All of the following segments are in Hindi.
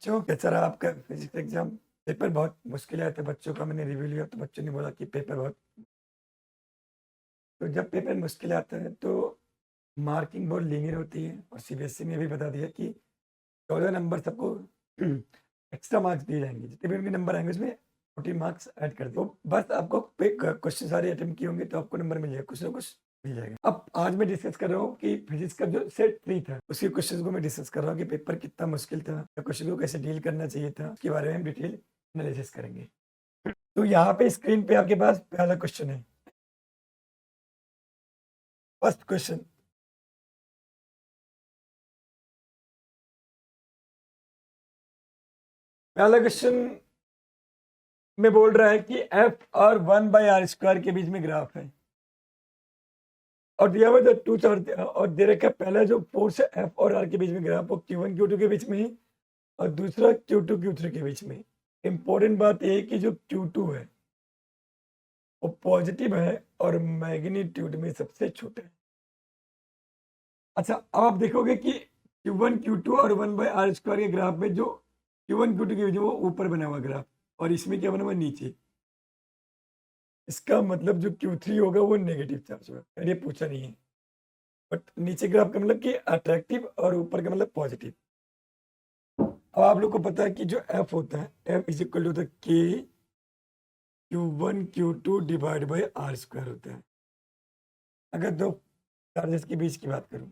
बच्चों कैसा रहा आपका फिजिक्स एग्जाम? पेपर बहुत मुश्किल आया था बच्चों का, मैंने रिव्यू लिया तो बच्चों ने बोला कि पेपर बहुत। तो जब पेपर मुश्किल आता है तो मार्किंग बहुत लीनियर होती है, और सीबीएसई ने भी बता दिया कि 14 नंबर सबको एक्स्ट्रा मार्क्स दिए जाएंगे, जितने भी उनके नंबर आएंगे उसमें 14 मार्क्स ऐड कर दो। बस आपको क्वेश्चन सारे अटेम्प्ट किए होंगे तो आपको नंबर मिल जाएगा, कुछ ना कुछ मिल जाएगा। अब आज मैं डिस्कस कर रहा हूँ कि फिजिक्स का जो सेट 3 था उसके क्वेश्चन को मैं डिस्कस कर रहा हूँ कि पेपर कितना मुश्किल था या क्वेश्चन को कैसे डील करना चाहिए था, उसके बारे में हम डिटेल एनालिसिस करेंगे। तो यहाँ पे स्क्रीन पे आपके पास पहला क्वेश्चन है। फर्स्ट क्वेश्चन, पहला क्वेश्चन में बोल रहा है कि एफ और 1/r² के बीच में ग्राफ है, और दिया हुआ जो टू चार्ज और दे रखा है, पहला जो फोर्स है एफ और आर के बीच में ग्राफ, वो Q1 Q2 के बीच में है और दूसरा Q2 Q3 के बीच में। इंपॉर्टेंट बात यह है कि जो Q2 है वो पॉजिटिव है और मैग्नीट्यूड में सबसे छोटा है। अच्छा, अब आप देखोगे कि Q1 Q2 और 1/r² के ग्राफ में जो Q1 Q2 के बीच में वो ऊपर बना हुआ ग्राफ, और इसमें क्या बना हुआ नीचे। इसका मतलब जो Q3 होगा वो नेगेटिव चार्ज होगा, यार ये पूछा नहीं है। बट नीचे ग्राफ का मतलब कि अट्रैक्टिव और ऊपर का मतलब पॉजिटिव। अब आप लोग को पता है कि जो एफ होता है, F is equal to the K Q1 Q2 divide by r² होता है, अगर दो चार्जेस के बीच की बात करूं।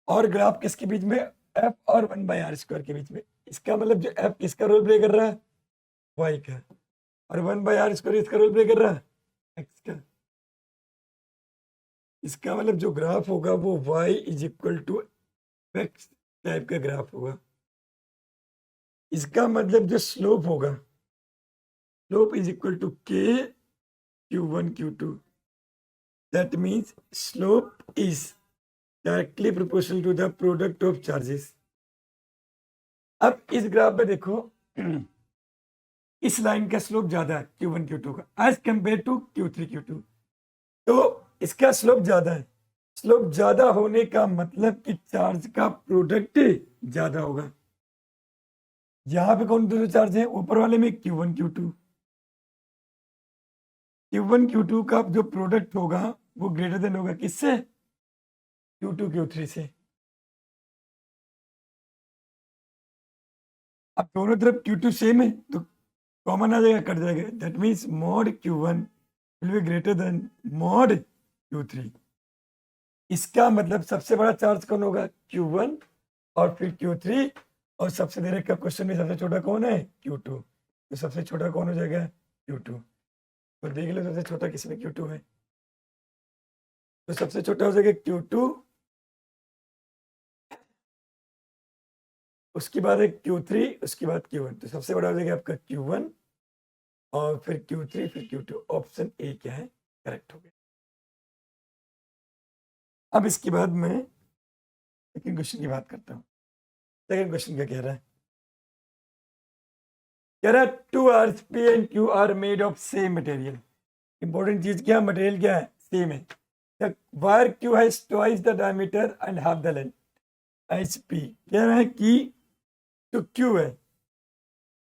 और ग्राफ किसके बीच में? एफ और 1/r² के बीच में। इसका मतलब जो एफ किसका रोल प्ले कर रहा है? वाई का। और 1/r² इसका रोल प्ले कर रहा है एक्स का। इसका मतलब जो ग्राफ होगा वो y is equal to X type का ग्राफ होगा। इसका मतलब जो स्लोप होगा, slope is equal to K Q1 Q2। That means slope is directly proportional to the product of charges. अब इस ग्राफ में देखो, इस लाइन का स्लोप ज्यादा है Q1 Q2 का as compare to Q3 Q2। तो इसका स्लोप ज्यादा है। स्लोप ज्यादा होने का मतलब कि चार्ज का प्रोडक्ट ज्यादा होगा। यहां पे कौन दो चार्ज है? ऊपर वाले में Q1 Q2। Q1 Q2 का जो प्रोडक्ट होगा वो ग्रेटर देन होगा किससे? Q2 Q3 से। अब दोनों तरफ Q2 सेम है तो कॉमन आ जाएगा, कट जाएगा। That means mod Q1 will be greater than mod Q3। इसका मतलब सबसे बड़ा चार्ज कौन होगा? Q1 और फिर Q3, और सबसे देर का क्वेश्चन में सबसे छोटा कौन है? Q2। तो सबसे छोटा कौन हो जाएगा? Q2। तो देख लो सबसे छोटा किसमें Q2 है, तो सबसे छोटा हो जाएगा Q2, उसके बाद है Q3, उसके बाद Q1। तो सबसे बड़ा हो जाएगा आपका Q1 और फिर Q3 फिर Q2। ऑप्शन ए क्या है? करेक्ट हो गया। अब इसके बाद मैं सेकंड क्वेश्चन की बात करता हूँ। सेकंड क्वेश्चन क्या कह रहा है? कह रहा है 2 RP and Q are made of same material. Important चीज क्या? मटेरियल क्या है? सेम है। Wire Q has twice the diameter and half the length H P. कह रहा है कि जो Q है,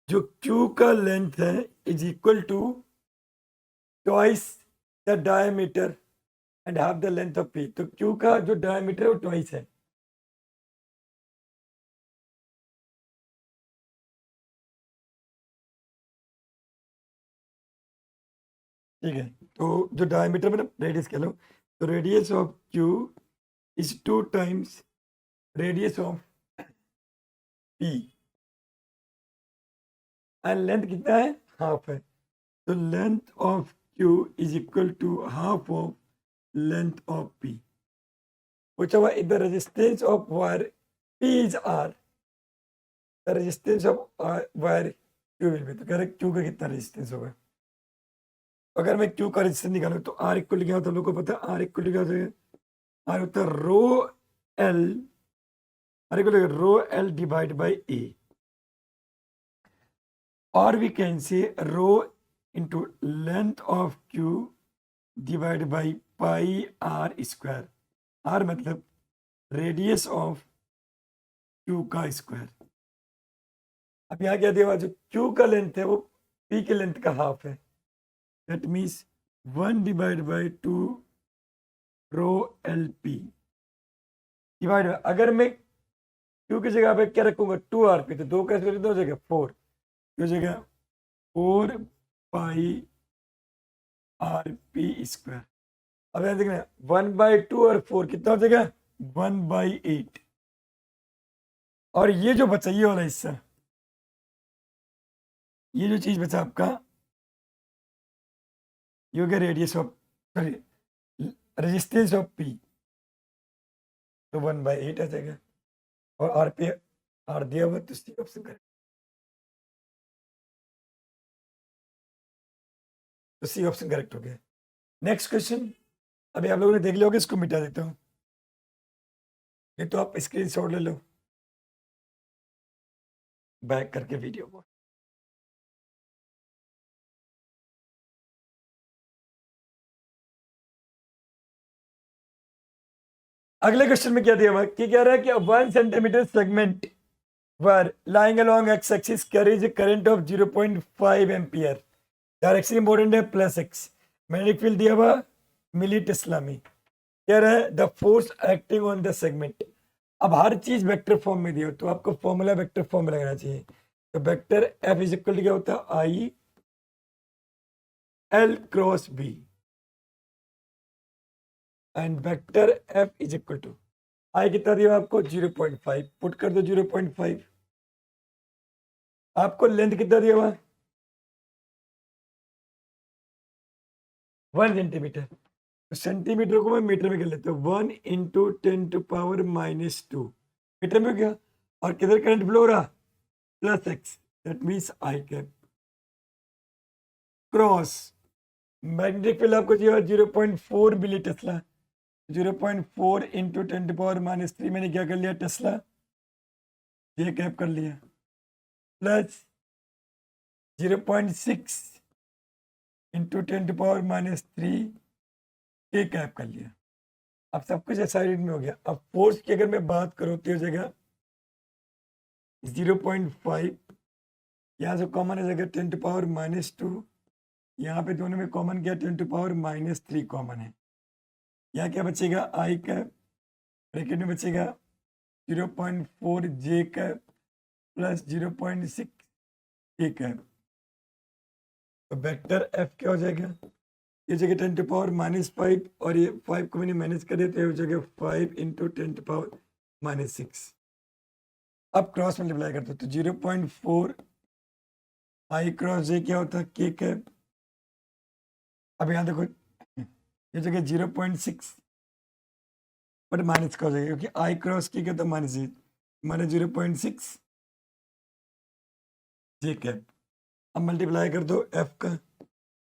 जो Q का लेंथ है is equal to twice the diameter and half the length of P। तो Q का जो डायमीटर है वो ट्वाइस है। ठीक है, तो जो डायमीटर मतलब रेडियस कह लो, तो radius of Q is 2 times radius of P, and length कितना है? हाफ है। तो length of Q is equal to half of length of P। पूछा हुआ if the resistance of wire P is R, the resistance of wire Q will be. तो कह रहे Q का कितना रेजिस्टेंस होगा। अगर मैं Q का रेजिस्टेंस निकालू तो R इक्वल क्या होता है? लोगों को पता है R इक्वल क्या होता है? R होता है rho L, R equal rho L divide by A, और we can say rho into length of Q divide by pi R square. R मतलब रेडियस ऑफ Q का स्क्वायर। अब यहाँ क्या दिया हुआ, जो क्यू का लेंथ है वो पी के लेंथ का हाफ है, that means 1/2 rho L P divide. अगर मैं क्यू की जगह पे क्या रखूंगा 2 RP, तो 2 कैसे कर, 2 जगह 4, तो जगह 4πRP²। अब यहाँ देखना 1/2 और 4 कितना हो जाएगा 1/8। और ये जो बचा ये वाला हिस्सा, ये जो चीज बचा आपका, ये हो गया radius of, sorry resistance of P, तो 1/8 आ जाएगा। और आर पे आर दिया हुआ, तो सी ऑप्शन करेक्ट, तो सी ऑप्शन करेक्ट हो गया। नेक्स्ट क्वेश्चन, अभी आप लोगों ने देख लिया होगा, इसको मिटा देता हूँ, ये तो आप स्क्रीन शॉट ले लो बैक करके वीडियो को। अगले क्वेश्चन में क्या दिया हुआ कि कह रहा है कि 1 centimetre segment were lying along x axis carries A current of 0.5 ampere, direction important है प्लस एक्स, मैग्नेटिक फील्ड दिया हुआ मिली टेस्ला में, कह रहा है the force acting on the segment. अब हर चीज वेक्टर फॉर्म में दिया हो तो आपको फॉर्मूला वेक्टर फॉर्म में लगाना चाहिए। तो vector F is equal to क्या होता है I L cross B, and vector F is equal to I कितना दिया आपको 0.5, पुट कर दो 0.5। आपको लेंथ कितना दिया हुआ 1 सेंटीमीटर, तो सेंटीमीटर को मैं मीटर में कर लेता हूँ, 1 × 10⁻⁻², मीटर में क्या, और किधर करंट फ्लो हो रहा plus x, that means I cap cross magnetic field आपको चाहिए 0.4 मिली टेस्ला, 0.4 × 10⁻³ मैंने क्या कर लिया टेस्ला, ये कैप कर लिया, प्लस 0.6 × 10⁻³ ये कैप कर लिया। अब सब कुछ साइड में हो गया। अब फोर्स की अगर मैं बात करूँ तो हो जाएगा 0.5, यहाँ से कॉमन है जगह 10⁻², यहाँ पे दोनों में कॉमन किया 10⁻³ कॉमन है, यहाँ क्या बचेगा आई कैप, ब्रैकेट में बचेगा 0.4 जे कैप प्लस 0.6 के कैप, तो वेक्टर एफ क्या हो जाएगा, ये जगह 10⁻⁻5 और ये 5 को मैंने मैनेज कर दिया, तो ये हो जाएगा 5 × 10⁻⁻6। अब क्रॉस मल्टीप्लाई करते तो 0.4 आई क्रॉस जे क्या होता है के कैप। अब यहाँ देखो ये जगह 0.6 बट माइनस का हो जाएगा, क्योंकि आई क्रॉस के क्या होता है माइनस 0.6 जे कैप। अब मल्टीप्लाई कर दो एफ का,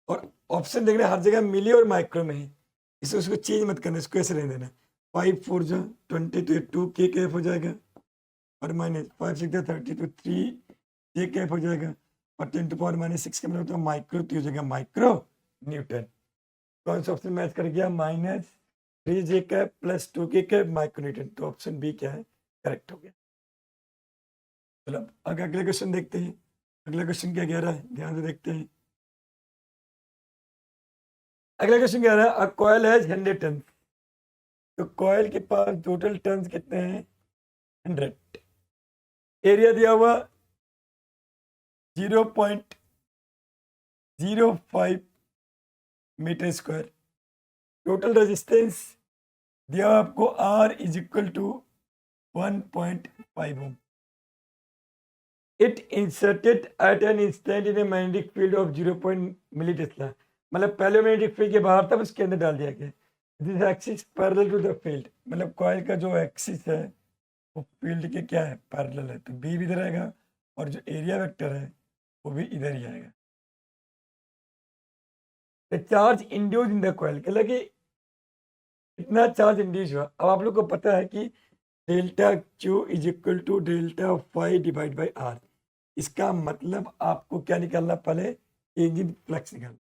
और ऑप्शन देखना हर जगह मिली और माइक्रो में है, इसे उसको चेंज मत करना, इसको ऐसे रहने देना। 5 4 जो 20 तो ये 2 के कैप हो जाएगा, और माइनस 5 6 30 तो 3 जे कैप हो जाएगा, और 10⁻⁻6 का मतलब होता है माइक्रो, तो हो जाएगा माइक्रो न्यूटन। कौन सा ऑप्शन मैच कर गया -3 जे कैप प्लस 2 के कैप माइक्रो न्यूटन, तो ऑप्शन बी क्या है करेक्ट हो गया। चलो अब अगले क्वेश्चन देखते हैं। अगला क्वेश्चन क्या कह रहा है ध्यान से देखते हैं। अगला क्वेश्चन कह रहा है अ कॉइल हैज 100 टन, तो कॉइल के पास टोटल टर्न्स कितने हैं 100, एरिया दिया हुआ 0.05 मीटर स्क्वायर, टोटल रेजिस्टेंस दिया हुआ आपको R is equal to 1.5 ohm, it inserted at an instant in a magnetic field of 0 milli tesla, मतलब पहले मैग्नेटिक फील्ड के बाहर था उसके अंदर डाल दिया गया। This axis parallel to the field, मतलब कॉइल का जो एक्सिस है वो फील्ड के क्या है पैरेलल है, तो बी भी इधर आएगा, और जो एरिया वेक्टर है वो भी इधर ही आएगा। The charge induce in the coil, कहला कि इतना चार्ज इंड्यूस हुआ। अब आप लोग को पता है कि delta Q is equal to delta phi divide by R, इसका मतलब आपको क्या निकालना, पहले चेंज इन फ्लक्स निकालना,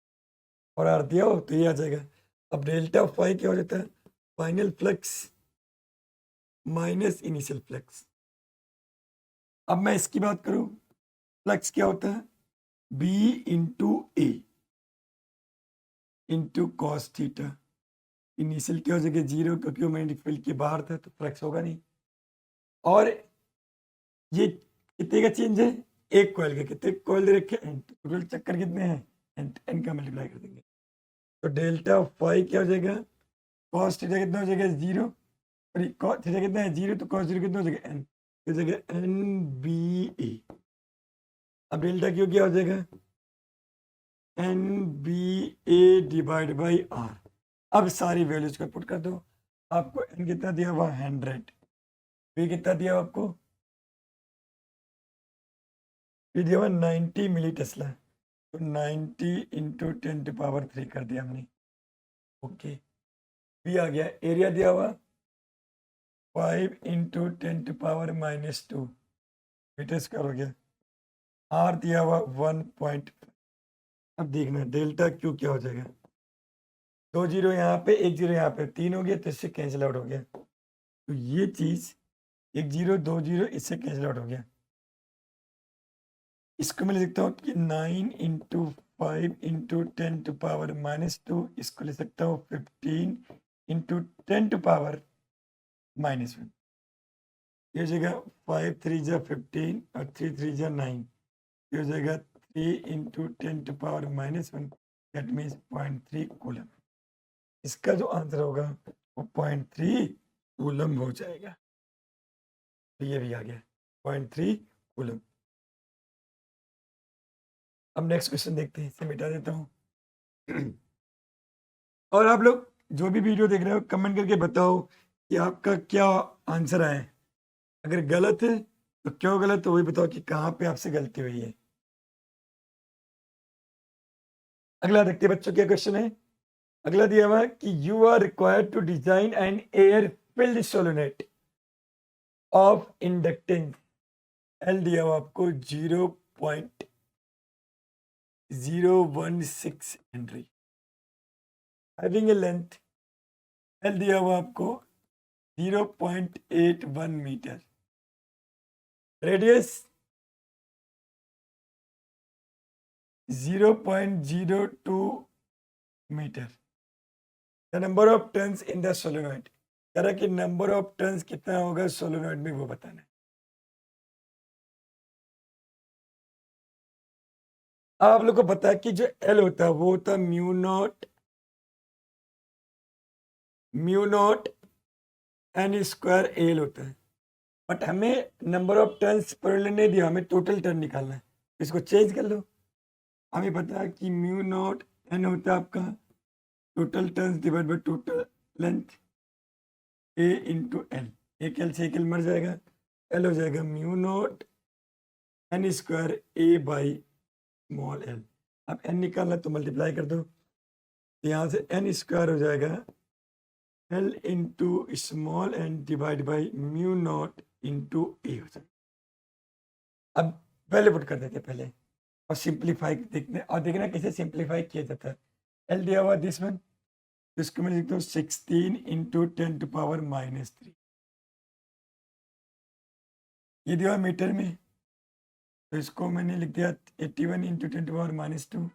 और आर दिया हो तो ये आ जाएगा। अब डेल्टा फाई क्या हो जाता है final flux minus initial flux. अब मैं इसकी बात करूं फ्लक्स क्या होता है? बी इंटू ए इंटू कॉस थीटा। इनिशियल क्या हो जाएगा? 0, क्योंकि वो मैग्नेटिक फील्ड के बाहर था तो फ्लक्स होगा नहीं। और ये कितने का चेंज है? एक कॉइल का। कितने कॉइल दे रखे हैं? टोटल चक्कर कितने हैं? एन का मल्टीप्लाई कर देंगे तो डेल्टा फाई क्या हो जाएगा? कॉस थीटा कितना हो जाएगा? 0। और कॉस थीटा कितना है? 0, तो कॉस 0 कितना हो जाएगा? एन हो जाएगा एन बी ए। अब डेल्टा क्यू क्या हो जाएगा? N B A divide by R. अब सारी वैल्यूज का पुट कर दो। आपको एन कितना दिया हुआ? 100। बी कितना दिया हुआ आपको? ये दिया हुआ 90 मिली टेस्ला। तो 90 इंटू 10⁻³ कर दिया हमने। ओके, बी आ गया। एरिया दिया हुआ 5 इंटू 10⁻⁻² मीटर स्क्वायर हो गया। आर दिया हुआ 1. अब देखना डेल्टा क्यू क्या हो जाएगा? 2 जीरो यहाँ पे, 1 जीरो यहाँ पे, 3 हो गया तो इससे कैंसिल आउट हो गया। तो ये चीज 1 जीरो 2 जीरो इससे कैंसिल आउट हो गया। इसको मैं लिख सकता हूँ कि 9 इंटू 5 इंटू 10⁻⁻²। इसको ले सकता हूँ 15 इंटू 10⁻⁻1। ये हो जाएगा 5 3 जा 15 और 3 3 जा 9। ये हो जाएगा 3 इंटू 10⁻⁻1। That means 0.3 coulomb. इसका जो आंसर होगा वो 0.3 कूलम हो जाएगा। तो ये भी आ गया 0.3 कूलम। अब नेक्स्ट क्वेश्चन देखते हैं, इसे मिटा देता हूँ। और आप लोग जो भी वीडियो देख रहे हो कमेंट करके बताओ कि आपका क्या आंसर आया है। अगर गलत है तो क्यों गलत है वो भी बताओ कि कहाँ पे आपसे गलती हुई है। अगला देखते हैं बच्चों, क्या क्वेश्चन है। अगला दिया हुआ है कि you are required to design an air filled solenoid of inductance. L दिया हुआ आपको 0.016 henry. Having a length, L दिया हुआ आपको 0.81 metre. Radius 0.02 metre. The number of turns in the solenoid. कह रहा कि नंबर ऑफ टर्न्स कितना होगा सोलोनॉइड में वो बताना है। आप लोग को पता है कि जो एल होता है वो होता है mu nought N square L होता है। बट हमें नंबर ऑफ टर्न्स पर नहीं दिया, हमें टोटल टर्न निकालना है। इसको चेंज कर लो। हमें पता है कि म्यू नॉट एन होता है आपका total turns divide by total length A into L. एक एल से एक एल मर जाएगा, एल हो जाएगा mu nought N square A by small L. अब एन निकालना तो मल्टीप्लाई कर दो, तो यहाँ से एन स्क्वायर हो जाएगा L into small N divide by mu naught into A हो जाएगा। अब पहले पुट कर देते पहले और सिंप्लीफाई देखते और देखना कैसे सिंप्लीफाई किया जाता है। एल दिया हुआ दिस वन, तो इसको मैं लिखता हूँ 16 इंटू 10⁻⁻3। ये दिया हुआ मीटर में, तो इसको मैंने लिख दिया 81 इंटू 10⁻⁻2।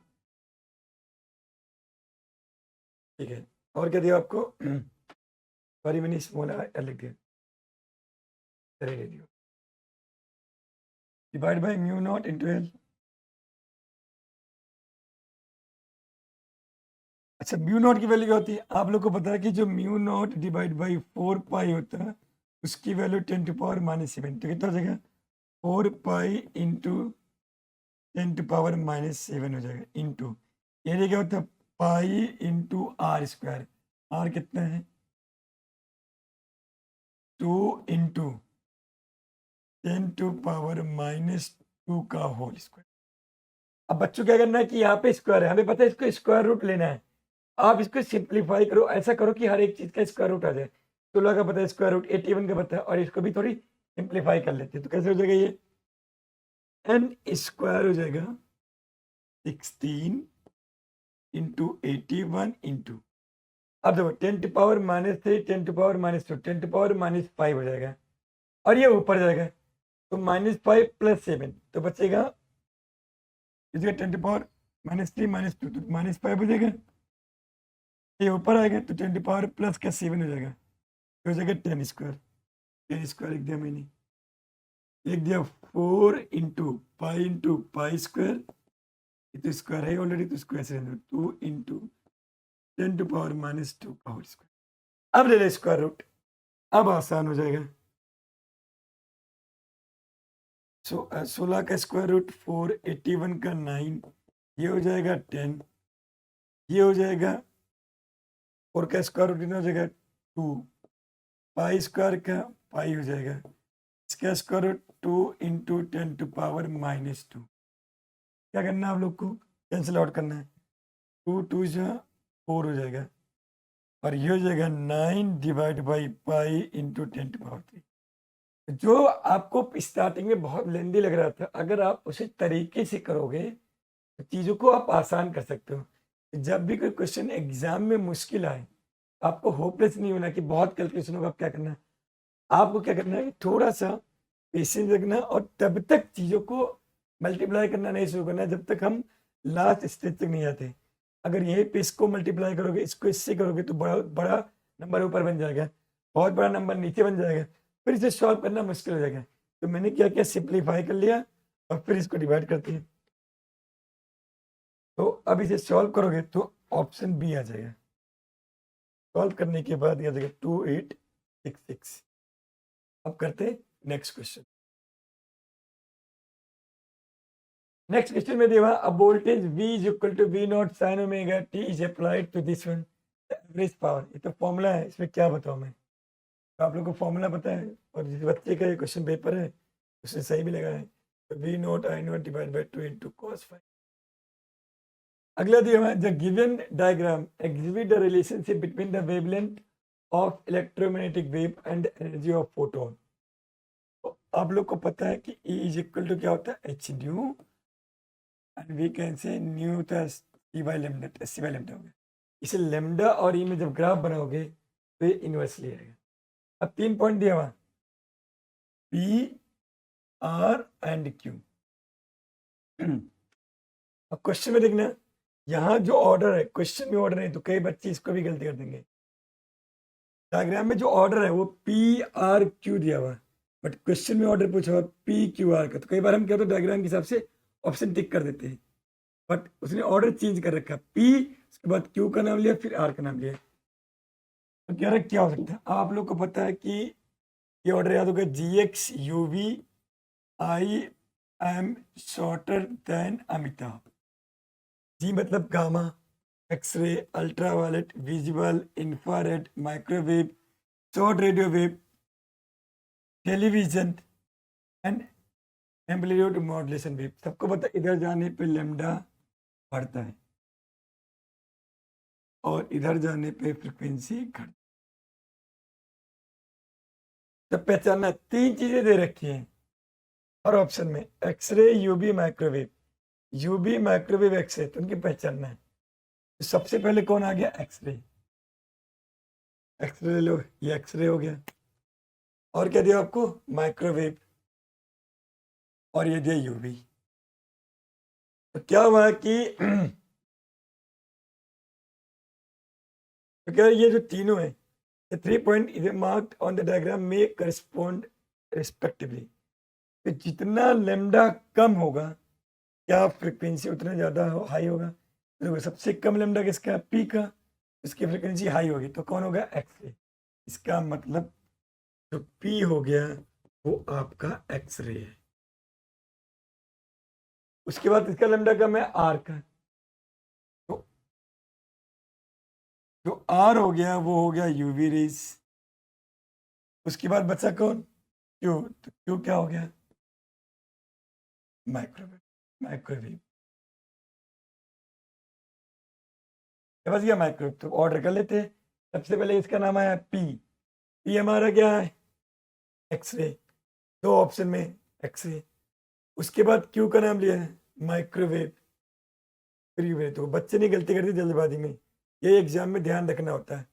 ठीक है, और क्या दिया आपको? सॉरी मैंने स्मॉल लिख दिया। Divide by mu naught into L. अच्छा, म्यू नॉट की वैल्यू क्या होती है? आप लोग को पता है कि जो म्यू नॉट डिवाइड बाई 4 पाई होता है उसकी वैल्यू 10⁻⁻7। तो कितना हो जाएगा? 4 पाई इंटू 10⁻⁻7 हो जाएगा इंटू एरिया क्या होता है? Pi into R square. R कितना है? 2 इंटू 10⁻⁻2 का होल स्क्वायर। अब बच्चों क्या करना है कि यहाँ पे स्क्वायर है, हमें पता है इसको स्क्वायर रूट लेना है। आप इसको सिंप्लीफाई करो, ऐसा करो कि हर एक चीज का स्क्वायर रूट आ जाए। 16 का पता है स्क्वायर रूट, 81 का पता है, और इसको भी थोड़ी सिंप्लीफाई कर लेते हैं। तो कैसे हो जाएगा? ये एन स्क्वायर हो जाएगा 16 इंटू 81 इंटू, अब देखो 10⁻⁻3 10⁻⁻2 10⁻⁻5 हो जाएगा और ये ऊपर जाएगा तो -5 + 7 तो बचेगा इस जगह 10⁻³ -2 तो -5 हो जाएगा। ये ऊपर आएगा तो 10 प्लस का 7 हो जाएगा, तो हो जाएगा 10² लिख दिया मैंने। लिख दिया 4 इंटू पाई स्क्वायर, ये तो स्क्वायर है ऑलरेडी, तो स्क्वायर से 2 इंटू 10⁻⁻² का होल स्क्वायर। अब ले ले स्क्वायर रूट, अब आसान हो जाएगा। 16 का स्क्वायर रूट 4, 81 का 9, ये हो जाएगा 10, ये हो जाएगा 4 का स्क्वायर रूट हो जाएगा 2, पाई स्क्वायर का पाई हो जाएगा, इसका स्क्वायर रूट 2 इंटू 10⁻⁻²। क्या करना है आप लोग को? कैंसिल आउट करना है। 2 2 जा 4 हो जाएगा, और ये हो जाएगा 9 डिवाइड बाई पाई इंटू 10⁻3। जो आपको स्टार्टिंग में बहुत लेंदी लग रहा था, अगर आप उसी तरीके से करोगे तो चीज़ों को आप आसान कर सकते हो। जब भी कोई क्वेश्चन एग्जाम में मुश्किल आए, आपको होपलेस नहीं होना कि बहुत कैलकुलेशन होगा। आप क्या करना है, आपको क्या करना है, थोड़ा सा पेशेंस रखना, और तब तक चीज़ों को मल्टीप्लाई करना नहीं शुरू करना जब तक हम लास्ट स्टेज तक नहीं आते। अगर यही पे इसको मल्टीप्लाई करोगे, इसको इससे करोगे, तो बड़ा बड़ा नंबर ऊपर बन जाएगा, बहुत बड़ा नंबर नीचे बन जाएगा, फिर इसे सॉल्व करना मुश्किल हो जाएगा। तो मैंने क्या किया, सिंप्लीफाई कर लिया और फिर इसको डिवाइड कर दिया। तो अब इसे सॉल्व करोगे तो ऑप्शन बी आ जाएगा। सॉल्व करने के बाद ये आ जाएगा 2866। अब करते नेक्स्ट क्वेश्चन। नेक्स्ट क्वेश्चन में दिया अब voltage V is equal to V naught sine omega t is applied to this one average power. ये तो फॉर्मूला है, इसमें क्या बताऊं मैं, तो आप लोग को फॉर्मूला पता है, और जिस बच्चे का ये क्वेश्चन पेपर है उसने सही भी लगाया है। तो V not I not divide by 2 into cos phi। अगला दिया हुआ है the given diagram exhibit the relationship between the wavelength of electromagnetic wave and energy of photon. तो आप लोग को पता है कि E इज इक्वल टू क्या होता है, h nu, and we can say nu था c by lambda, c by lambda हो गया। इसे लेमडा और ई में जब ग्राफ बनाओगे तो ये इन्वर्सली आएगा। अब 3 पॉइंट दिया हुआ, P R एंड Q। अब क्वेश्चन में देखना, यहाँ जो ऑर्डर है, क्वेश्चन में ऑर्डर है, तो कई बच्चे इसको भी गलती कर देंगे। डायग्राम में जो ऑर्डर है वो PRQ दिया हुआ है, बट क्वेश्चन में ऑर्डर पूछा हुआ PQR का। तो कई बार हम क्या होता है, डायग्राम के हिसाब से ऑप्शन टिक कर देते हैं, बट उसने ऑर्डर चेंज कर रखा, P उसके बाद Q का नाम लिया, फिर R का नाम लिया। तो क्या क्या हो सकता है, आप लोग को पता है कि ये ऑर्डर याद होगा, GX UV I am shorter than Amitabh. G मतलब gamma, X-ray, ultraviolet, visual, infrared, microwave, short radio wave, television and amplitude modulation wave. सबको पता है इधर जाने पे लेमडा बढ़ता है और इधर जाने पे फ्रिक्वेंसी घटती है। तो पहचानना, 3 चीजें दे रखी हैं और ऑप्शन में, X-ray, UV, microwave. UV, microwave, X-ray, तो उनकी पहचानना है। तो सबसे पहले कौन आ गया, एक्सरे। एक्सरे ले लो, ये एक्सरे हो गया। और क्या दिया आपको, माइक्रोवेव, और ये दिया यूवी। तो क्या हुआ कि तो क्या ये जो तीनों है, the 3 point is marked on the diagram may correspond respectively। तो जितना लेमडा कम होगा, क्या फ्रिक्वेंसी उतना ज़्यादा हाई होगा। तो देखो सबसे कम लेमडा किसका, पी का, इसकी फ्रिक्वेंसी हाई होगी, तो कौन होगा, एक्सरे। इसका मतलब जो पी हो गया वो आपका एक्सरे है। उसके बाद इसका लेमडा कम है, आर का, तो जो आर हो गया वो हो गया यूवी रेज। उसके बाद बचा कौन, क्यू। तो क्यू क्या हो गया, माइक्रोवेव। माइक्रोवेव बस गया माइक्रोवेव। तो ऑर्डर कर लेते हैं। सबसे पहले इसका नाम आया पी, पी हमारा क्या है, एक्सरे, 2 ऑप्शन में एक्सरे। उसके बाद क्यू का नाम लिया है माइक्रोवेव, प्रीवे। तो बच्चे नहीं गलती करते जल्दबाजी में, ये एग्जाम में ध्यान रखना होता है,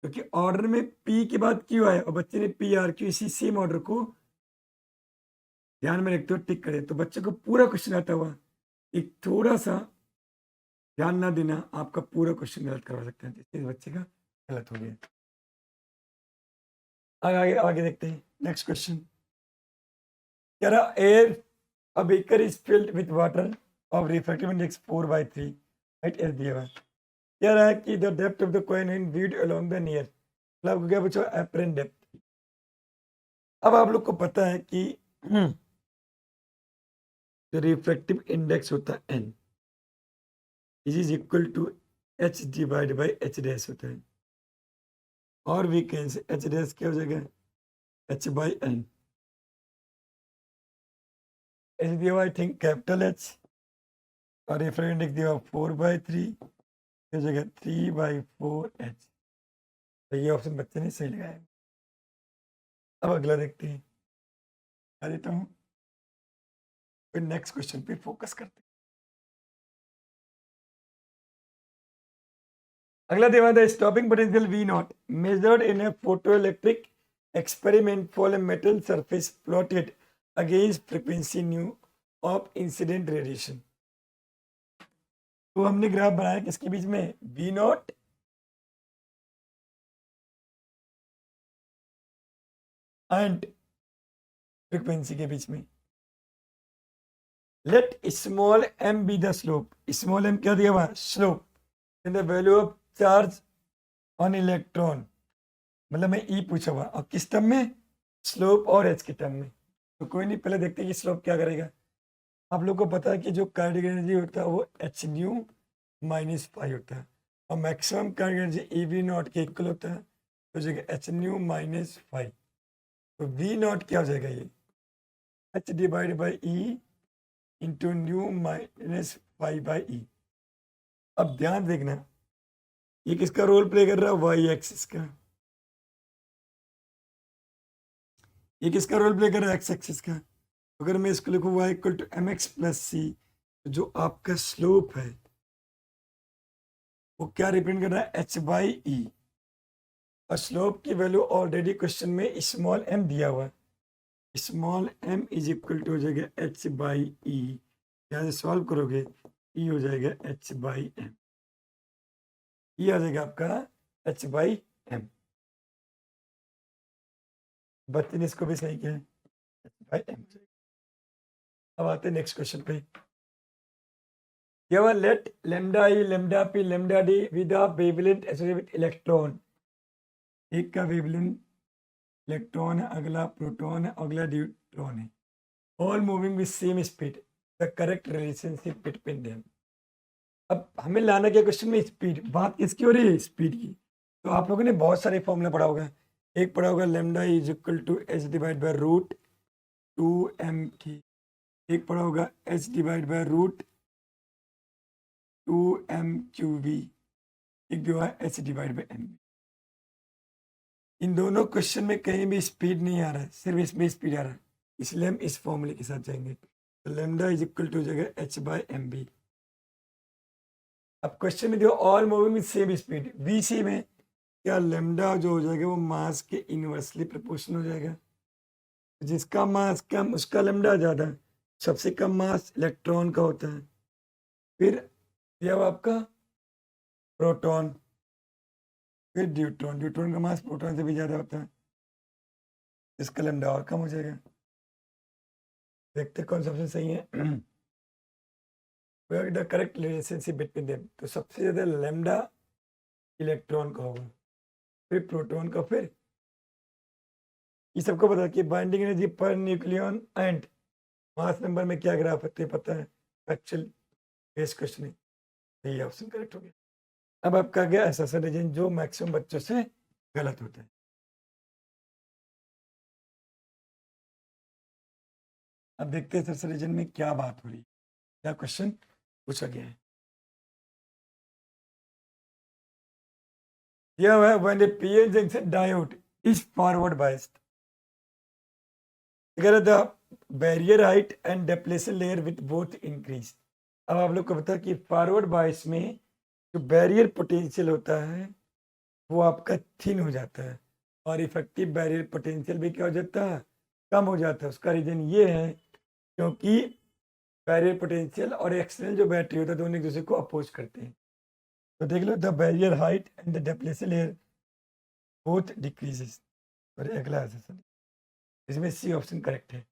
क्योंकि ऑर्डर में पी के बाद क्यू आया और बच्चे ने पी आर क्यू, इसी सेम ऑर्डर को ध्यान में रखते हो टिक करे, तो बच्चे को पूरा क्वेश्चन आता हुआ एक थोड़ा सा ध्यान ना देना आपका पूरा क्वेश्चन गलत करवा सकते हैं, जिससे इस बच्चे का गलत हो गया। आगे आगे देखते हैं नेक्स्ट क्वेश्चन। कह रहा air a beaker is filled with water of refractive index 4/3 at S दिया हुआ है। कह रहा है कि the depth of the coin in viewed along the near, मतलब आपको क्या पूछा, एपरेंट डेप्थ। अब आप लोग को पता है कि जो रिफ्रैक्टिव इंडेक्स होता है N is equal to H divide by H dash होता है, और we can say H dash क्या हो जाएगा, एच बाई एन। एच दिया हुआ आई थिंक कैपिटल एच, और रिफ्रैक्टिव इंडेक्स दिया हुआ 4/3, हो जाएगा 3/4h। तो ये ऑप्शन बच्चे ने सही लगाया। अब अगला देखते हैं, आ देता हूँ, फिर नेक्स्ट क्वेश्चन पे फोकस करते हैं। अगला देवा the stopping potential V not measured in A photoelectric experiment for a metal surface plotted against frequency new of incident radiation. तो हमने ग्राफ बनाया किसके बीच में, V नॉट एंड फ्रीक्वेंसी के बीच में। Let small m be the slope, small m क्या दिया हुआ, slope in the value of charge on electron, मतलब मैं ई पूछा हुआ, और किस टर्म में, स्लोप और एच के टर्म में। तो कोई नहीं, पहले देखते हैं कि स्लोप क्या करेगा। आप लोग को पता है कि जो काइनेटिक एनर्जी होता है वो एच न्यू माइनस फाइव होता है, और maximum kinetic energy E V naught के इक्वल होता है, तो जगह एच न्यू माइनस फाइव। तो वी नॉट क्या हो जाएगा, ये H divide by E into nu minus five by E. अब ध्यान देखना, ये किसका रोल प्ले कर रहा है, वाई एक्सिस का। ये किसका रोल प्ले कर रहा है, एक्स एक्सिस का। अगर मैं इसको लिखूँ y equal to M X plus C, जो आपका स्लोप है वो क्या रिप्रेजेंट कर रहा है, एच बाई ई। और स्लोप की वैल्यू ऑलरेडी क्वेश्चन में स्मॉल m दिया हुआ है, small m is equal to हो जाएगा एच बाई ई। यहाँ से सॉल्व करोगे ई हो जाएगा एच बाई एम, ये आ जाएगा आपका एच बाई एम। बच्चे ने इसको भी सही किया है, एच बाई एम। अब आते हैं नेक्स्ट क्वेश्चन पे। केवल let lambda E lambda P lambda D with a wavelength associated with electron. एक का वेवलेंथ इलेक्ट्रॉन है, अगला प्रोटॉन है, अगला न्यूट्रॉन है, all moving with same speed, the correct relationship between them. अब हमें लाना क्या क्वेश्चन में, स्पीड। बात किसकी हो रही है, स्पीड की। तो आप लोगों ने बहुत सारे फॉर्मूला पढ़ा होगा। एक पढ़ा होगा lambda is equal to H divide by root 2m की, एक पढ़ा होगा H divide by root 2m/3, एक जो है एच डिवाइड बाय m। इन दोनों क्वेश्चन में कहीं भी स्पीड नहीं आ रहा है, सिर्फ इसमें स्पीड आ रहा है, इसलिए हम इस फॉर्मूले के साथ जाएंगे। तो लेमडा इज इक्वल टू हो जाएगा एच बाय एम बी। अब क्वेश्चन में देखो all moving with same speed, V C में क्या लेमडा जो हो जाएगा वो मास के इनवर्सली प्रोपोर्शनल हो जाएगा। जिसका मास कम उसका लेमडा ज़्यादा, सबसे कम मास इलेक्ट्रॉन का होता है। फिर यह आपका प्रोटॉन, फिर न्यूट्रॉन, न्यूट्रॉन का मास प्रोटॉन से भी ज़्यादा होता है, इसका लेमडा और कम हो जाएगा। देखते कौन सबसे सही है। The correct relationship between them, तो सबसे ज़्यादा लेमडा इलेक्ट्रॉन का होगा, फिर प्रोटॉन का, फिर ये सबको पता है कि binding energy per nucleon and mass number में क्या ग्राफ होते हैं पता है, एक्चुअल बेस क्वेश्चन है। यही ऑप्शन करेक्ट हो गया। अब आपका गया ऐसा रीजन जो मैक्सिमम बच्चों से गलत होता है। अब देखते हैं सर रीजन में क्या बात हो रही है, क्या क्वेश्चन पूछा गया है। यह है when the PN junction diode is forward biased, अगर the barrier height and depletion layer with both increase. अब आप लोग को पता है कि फॉरवर्ड बायस में जो बैरियर पोटेंशियल होता है वो आपका थिन हो जाता है, और इफेक्टिव बैरियर पोटेंशियल भी क्या हो जाता है, कम हो जाता है। उसका रीजन ये है क्योंकि बैरियर पोटेंशियल और एक्सटर्नल जो बैटरी होता है दोनों एक दूसरे को अपोज करते हैं। तो देख लो, the barrier height and the depletion layer both decreases. और अगला सेशन, इसमें सी ऑप्शन करेक्ट है।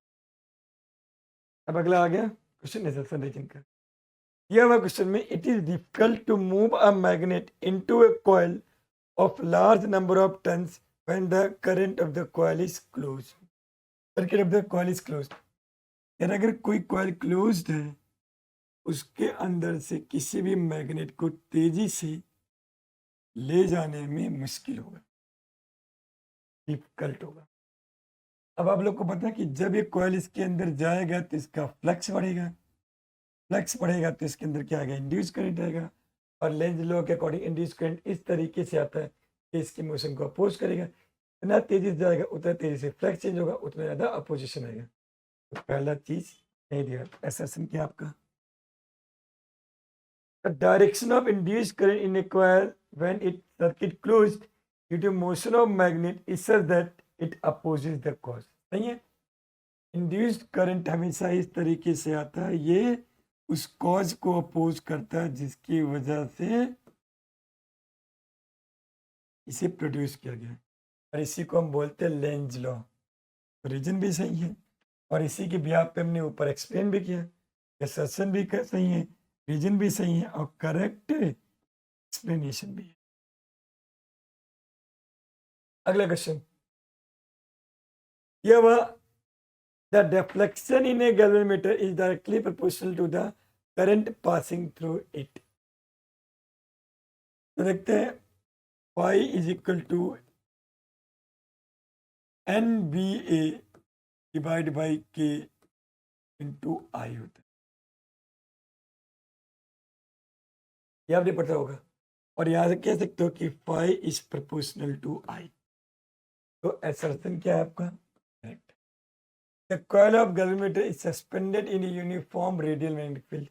अब अगला आ गया क्वेश्चन एसर्शन रीजन का। यह हुआ क्वेश्चन में, it is difficult to move a magnet into a coil of large number of turns when the current of the coil is close. Circuit of the coil is close, यानी अगर कोई कॉइल क्लोज्ड है, उसके अंदर से किसी भी मैग्नेट को तेजी से ले जाने में मुश्किल होगा, डिफिकल्ट होगा। अब आप लोग को पता है कि जब ये कॉइल इसके अंदर जाएगा तो इसका फ्लक्स बढ़ेगा, फ्लक्स बढ़ेगा तो इसके अंदर क्या आएगा, इंड्यूस करंट आएगा। और लेंज लॉ के अकॉर्डिंग इंड्यूस करंट इस तरीके से आता है कि इसकी मोशन को अपोज करेगा। जितना तेजी से जाएगा उतना तेजी से फ्लक्स चेंज होगा, उतना ज़्यादा अपोजिशन आएगा। तो पहला चीज नहीं दिया, असर्शन क्या आपका, the direction of induced current in a coil when its circuit closed due to motion of magnet is such that it opposes the cause। सही है, इंड्यूस्ड करंट हमेशा इस तरीके से आता है, ये उस कॉज को अपोज करता है जिसकी वजह से इसे प्रोड्यूस किया गया। और इसी को हम बोलते हैं लेंज लॉ। रीजन भी सही है और इसी के ब्याह पे हमने ऊपर एक्सप्लेन भी किया, असर्शन भी सही है, रीजन भी सही है और करेक्ट एक्सप्लेनेशन भी है। अगला क्वेश्चन, यह वह, the deflection in a galvanometer is directly proportional to the current passing through it. तो देखते हैं, phi is equal to N B A divide by K into I होता है, ये आपने पता होगा। और यहां से कह सकते हो कि फाई इज प्रोपोर्शनल टू आई। तो असर्शन क्या है आपका, correct. The coil of galvanometer is suspended in uniform radial magnetic field.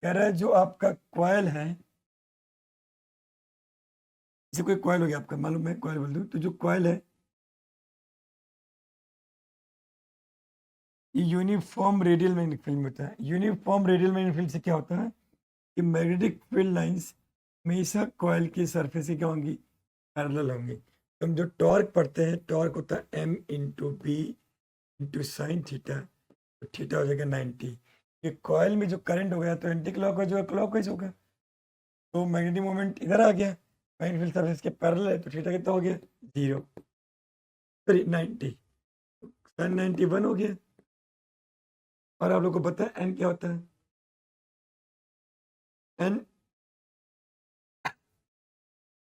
कह रहा है जो आपका कॉइल है, जैसे कोई कॉइल हो गया आपका, मालूम है कॉइल बोल दूं, तो जो कॉइल है ये यूनिफॉर्म रेडियल मैग्नेटिक फील्ड में होता है। यूनिफॉर्म रेडियल मैग्नेटिक फील्ड से क्या होता है कि मैग्नेटिक फील्ड लाइंस हमेशा कॉइल की सरफेस से क्या होंगी, पैरेलल होंगी। तो हम जो टॉर्क पढ़ते हैं, टॉर्क होता है M into B into sine theta, तो थीटा हो जाएगा 90। ये कॉइल में जो करंट हो गया तो एंटी क्लॉकवाइज होगा, क्लॉकवाइज होगा। तो मैग्नेटिक मोमेंट इधर आ गया, मैग्नेटिक फील्ड सरफेस के पैरेलल है, तो थीटा कितना हो गया, 0, सॉरी 90, साइन 91 हो गया। और आप लोग को पता है एन क्या होता है, एन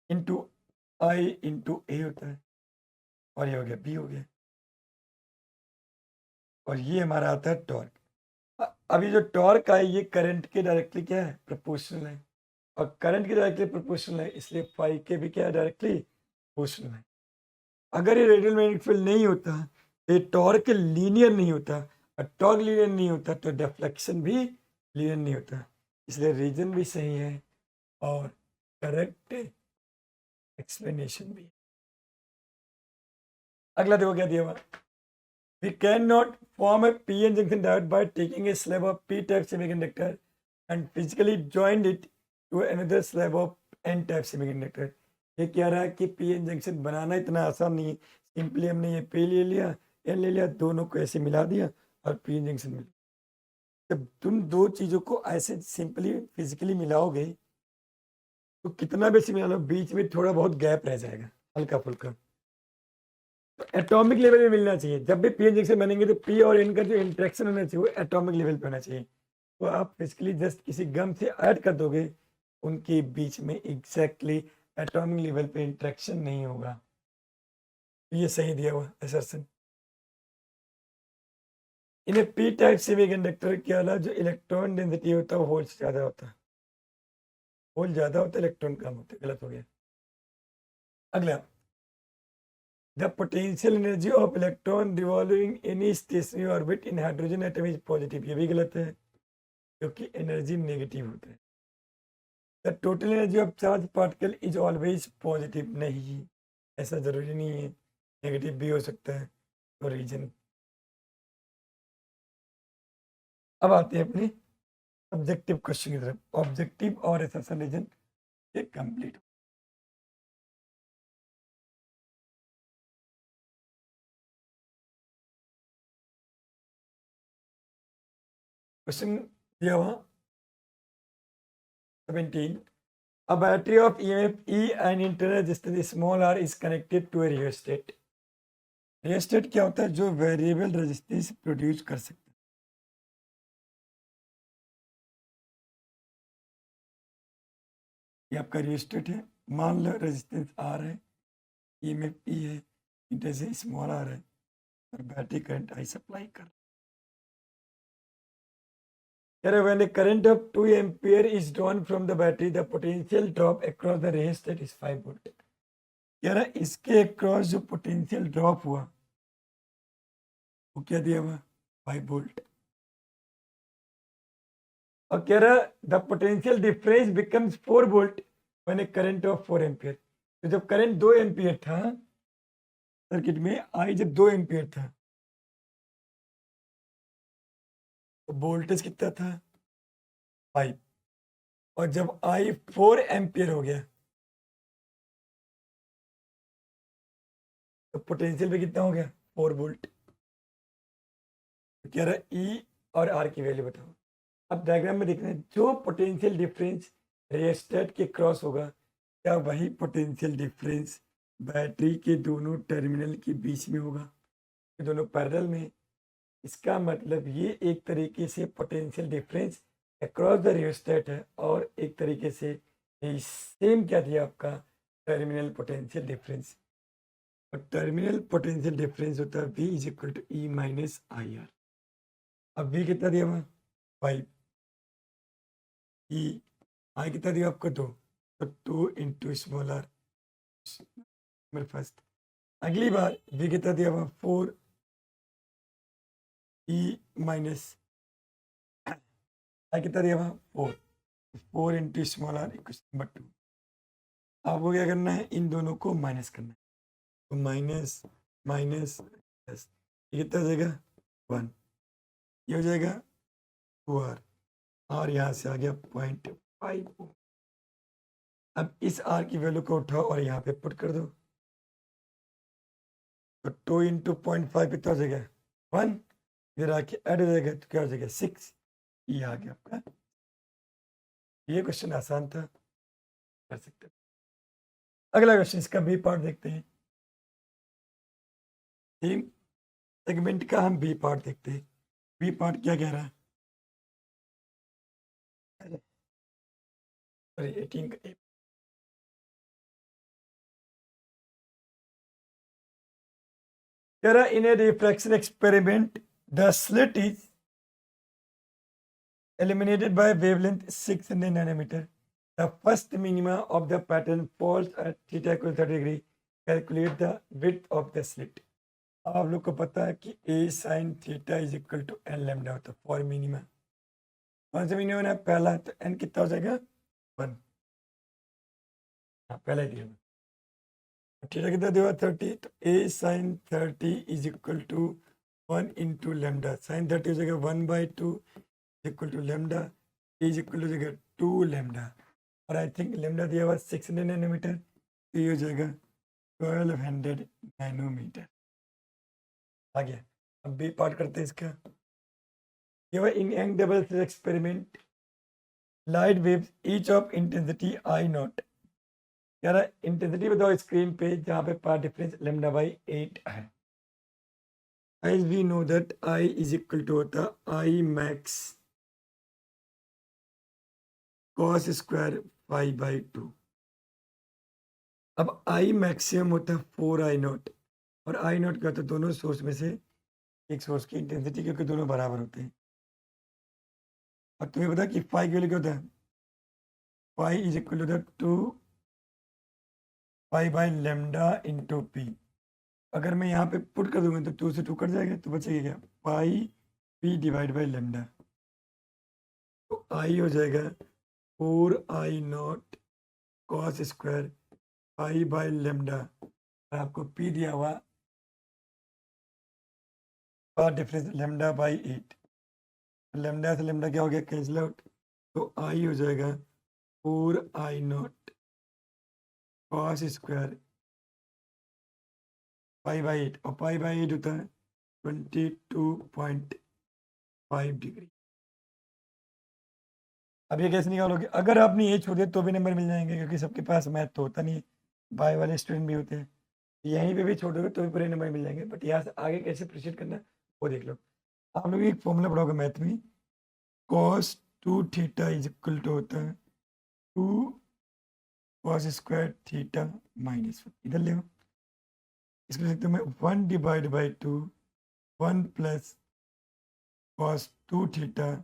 इंटू आई इंटू ए होता है, और ये हो गया बी हो गया। और ये हमारा आता है टॉर्क। अभी जो टॉर्क है ये करंट के डायरेक्टली क्या है, प्रोपोर्शनल है। और करंट के डायरेक्टली प्रोपोर्शनल है, इसलिए फाई के भी क्या है, डायरेक्टली प्रोपोर्शनल है। अगर ये रेडियल मैग्नेटिक फील्ड नहीं होता तो ये टॉर्क लीनियर नहीं होता, और टॉर्क लीनियर नहीं होता तो डिफ्लेक्शन भी लीनियर नहीं होता। इसलिए रीजन भी सही है और करेक्ट एक्सप्लेनेशन भी। अगला देखो क्या दिया हुआ, we cannot form a p-n junction diode by taking a slab of p-type semiconductor and physically joined it to another slab of n-type semiconductor। ये कह रहा है कि p-n जंक्शन बनाना इतना आसान नहीं है। सिंपली हमने ये p ले लिया, n ले लिया, दोनों को ऐसे मिला दिया और p-n जंक्शन मिल। जब तुम दो चीजों को ऐसे सिंपली फिजिकली मिलाओगे तो कितना भी मिला लो, बीच में थोड़ा बहुत गैप रह जाएगा, हल्का फुल्का। एटॉमिक लेवल में मिलना चाहिए। जब भी पी जंक्शन बनेंगे तो पी और एन का जो इंट्रैक्शन होना चाहिए वो एटॉमिक लेवल पे होना चाहिए। तो आप बेसिकली जस्ट किसी गम से ऐड कर दोगे, उनके बीच में एग्जैक्टली एटॉमिक लेवल पे इंट्रैक्शन नहीं होगा। तो ये सही दिया हुआ assertion. In P type semiconductor के अलावा जो इलेक्ट्रॉन डेंसिटी होता है वो होल से ज़्यादा होता है, होल ज़्यादा होता है, इलेक्ट्रॉन कम होता है। गलत हो गया। अगला, the potential energy of electron revolving any stationary orbit in hydrogen atom is positive। ये भी गलत है क्योंकि एनर्जी नेगेटिव होता है। The total energy of charge particle is always positive, नहीं ऐसा जरूरी नहीं है, नेगेटिव भी हो सकता है। तो रीजन। अब आते हैं अपने ऑब्जेक्टिव क्वेश्चन की तरफ। ऑब्जेक्टिव और असर्शन रीजन ये कंप्लीट। क्वेश्चन दिया हुआ 17, a battery of EMF E and internal resistance small r is connected to a rheostat. rheostat क्या होता है? जो वेरिएबल रेजिस्टेंस प्रोड्यूस कर सकता है। ये आपका rheostat है। मान लो रेजिस्टेंस R है, EMF E है, इंटरसे स्मॉल r है और बैटरी करंट I सप्लाई कर। When a current of 2 ampere is drawn from the battery, the potential drop across the rheostat is 5 volt. कह रहा इसके अक्रॉस जो पोटेंशियल ड्रॉप हुआ वो क्या दिया हुआ? 5 वोल्ट। और कह रहा the potential difference becomes 4 volt when A current of 4 ampere. तो जब करंट 2 एम्पियर था सर्किट में, आई जब 2 एम्पियर था तो वोल्टेज कितना था? 5। और जब आई 4 एम्पियर हो गया तो पोटेंशियल भी कितना हो गया? 4 वोल्ट। तो कह रहा ई और आर की वैल्यू बताओ। अब डायग्राम में देखना है, जो पोटेंशियल डिफरेंस रेजिस्टर के क्रॉस होगा क्या वही पोटेंशियल डिफरेंस बैटरी के दोनों टर्मिनल के बीच में होगा? ये दोनों पैरेलल में। इसका मतलब ये एक तरीके से potential difference across the resistor है और एक तरीके से सेम क्या दिया आपका? Terminal potential difference. और टर्मिनल पोटेंशियल डिफरेंस होता है V is equal to E minus I R. अब V कितना दिया हुआ? 5। ई आई कितना दिया आपको? 2। तो 2 इंटू स्मॉल आर मेरे फर्स्ट। अगली बार V कितना दिया हुआ? 4 ई माइनस आई कितना दिया हुआ? 4। 4 into small R equal number 2। आपको क्या करना है? इन दोनों को माइनस करना है। तो माइनस माइनस प्लस, ये कितना हो जाएगा? 1। ये हो जाएगा 2R और यहाँ से आ गया 0.5। अब इस R की वैल्यू को उठाओ और यहाँ पे पुट कर दो। तो 2 इंटू 0.5 कितना हो जाएगा? 1। फिर आके ऐड हो जाएगा तो क्या हो जाएगा? 6। ये आ गया आपका। ये क्वेश्चन आसान था, कर सकते हैं। अगला क्वेश्चन, इसका बी पार्ट देखते हैं। सेम सेगमेंट का हम बी पार्ट देखते हैं। बी पार्ट क्या कह रहा है? सॉरी 18 का ए। कह रहा in a refraction experiment the slit is eliminated by wavelength 600 nanometer. The first minima of the pattern falls at theta equals 30 degree. Calculate the width of the slit. अब आप लोग को पता है कि a sin theta is equal to n lambda होता है फॉर मिनिमा। कौन सा मिनिमा है? पहला। तो n कितना हो जाएगा? 1। हाँ पहला ही दिया। थीटा कितना दिया? 30। तो a sin 30 is equal to 1 into lambda. Sine 30 हो जाएगा 1/2 equal to lambda is equal to जाएगा 2 लेमडा। और आई थिंक लेमडा दिया हुआ 600 नैनोमीटर, तो ये हो जाएगा 1200 नैनोमीटर। आ गया। अब बी पार्ट करते हैं इसका। ये हुआ in Young double slit experiment light waves each of intensity I naught. कह रहा है इंटेंसिटी बताओ स्क्रीन पे, जहाँ पे पार्ट डिफरेंस लेमडा बाई 8 है। As we know that I is equal to होता आई मैक्स cos स्क्वायर 5/2। अब आई मैक्सिमम होता है 4I0 और I0 क्या होता है? दोनों सोर्स में से एक सोर्स की इंटेंसिटी, क्योंकि दोनों बराबर होते हैं। और तुम्हें पता है कि फाई की वैल्यू क्या होता है? Phi is equal to 2 pi by lambda into P. अगर मैं यहाँ पे पुट कर दूंगा तो 2 से 2 कट जाएगा, तो बचेगा क्या? पाई पी डिवाइड बाई लेमडा। तो आई हो जाएगा 4I0 cos square pi by lambda. आपको पी दिया हुआ path difference lambda by 8। Lambda से लेमडा क्या हो गया, कैंसिल आउट, तो आई हो जाएगा 4I0 कॉस स्क्वायर पाई/8, और पाई/8 होता है 22.5 डिग्री। अब ये कैसे निकालोगे, अगर आपने ये छोड़ दिया तो भी नंबर मिल जाएंगे, क्योंकि सबके पास मैथ तो होता नहीं है, बाय वाले स्टूडेंट भी होते हैं, यहीं पे भी छोड़ दोगे तो भी पूरे नंबर मिल जाएंगे। बट यहाँ से आगे कैसे प्रोसीड करना है वो देख लो। आप लोग एक फॉर्मूला पढ़ोगे मैथ में, cos 2 theta is equal to होता है 2 cos स्क्वायर थीटा माइनस 1, इधर ले इसको लिखते हैं 1 divide by 2 1 plus cos 2 theta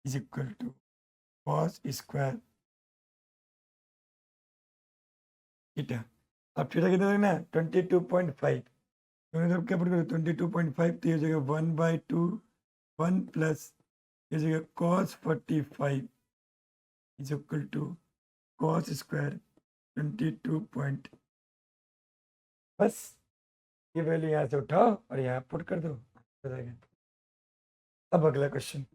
is equal to cos square theta. अब थीटा कितना लगना है 22.5, दोनों तरफ क्या पुट करो 22.5, तो ये जगह 1/2 1 प्लस ये जगह cos 45 is equal to cos square 22. बस ये वैल्यू यहाँ से उठाओ और यहाँ पुट कर दो, हो जाएगा। अब अगला क्वेश्चन,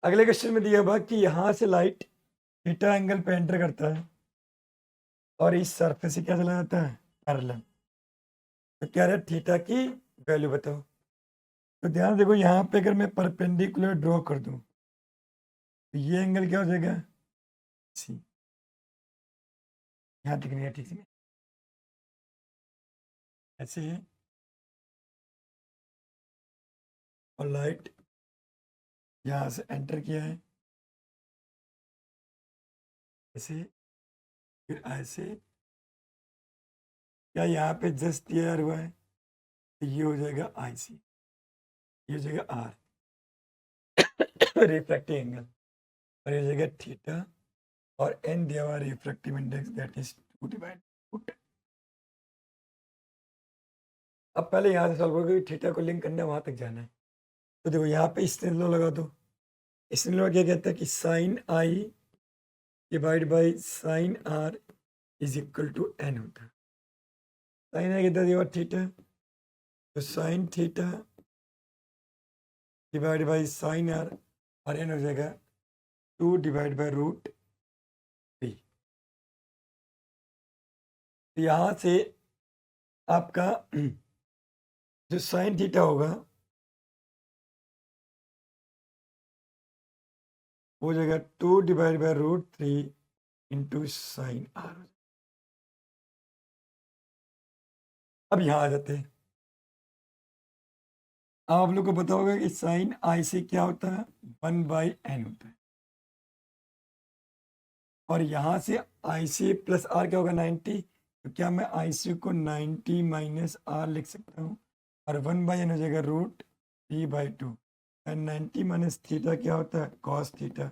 अगले क्वेश्चन में दिया हुआ कि यहाँ से लाइट थीटा एंगल पे एंटर करता है और इस सरफेस से क्या चला जाता है पैरेलल, तो क्या रहा थीटा की वैल्यू बताओ। तो ध्यान देखो यहाँ पे अगर मैं परपेंडिकुलर ड्रॉ कर दूं तो ये एंगल क्या हो जाएगा सी, यहाँ दिख नहीं है ठीक से, ऐसे है, और लाइट यहाँ से एंटर किया है ऐसे, फिर ऐसे, क्या यहाँ पे जस्ट क्लियर हुआ है, तो ये हो जाएगा IC, ये हो जाएगा R रिफ्रैक्टिव एंगल, और ये हो जाएगा थीटा, और एन दिया हुआ refractive index that is 2 divide foot. अब पहले यहाँ से सॉल्व करोगे, थीटा को लिंक करना है वहां तक जाना है, तो देखो यहाँ पे स्नेल लॉ लगा दो। स्नेल लॉ क्या कहता है कि sine I divide by sine R is equal to N होता है। साइन आई कितना दिया थीटा, तो sine theta divide by sine R, और एन हो जाएगा 2 डिवाइड बाई √3। तो यहाँ से आपका जो साइन थीटा होगा वो जगह 2 divide by √3 into sine R. अब यहाँ आ जाते हैं, अब आप लोग को पता होगा कि साइन आई से क्या होता है 1/n होता है, और यहाँ से आई सी प्लस आर क्या होगा 90, तो क्या मैं आई सी को 90 माइनस आर लिख सकता हूँ, और 1/n हो जाएगा √3/2, एंड 90 माइनस थीटा क्या होता है कॉस थीटा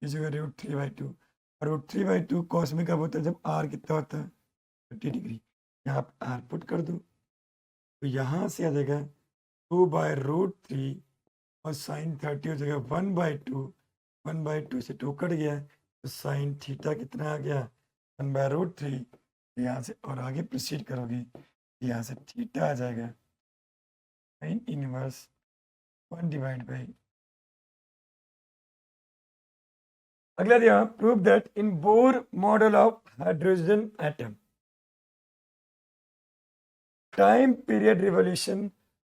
इस जगह √3/2, और √3/2 कॉस में कब होता है जब आर कितना होता है 30 डिग्री, यहाँ आर पुट कर दो, तो यहाँ से आ जाएगा 2/√3, और साइन 30 हो जाएगा 1/2, 1/2 से 2 कट गया, तो साइन थीटा कितना आ गया 1/√3, यहाँ से और आगे प्रोसीड करोगे यहाँ से थीटा आ जाएगा साइन इनवर्स 1 डिवाइड बाई। अगला दिया prove that in Bohr model of hydrogen atom time period revolution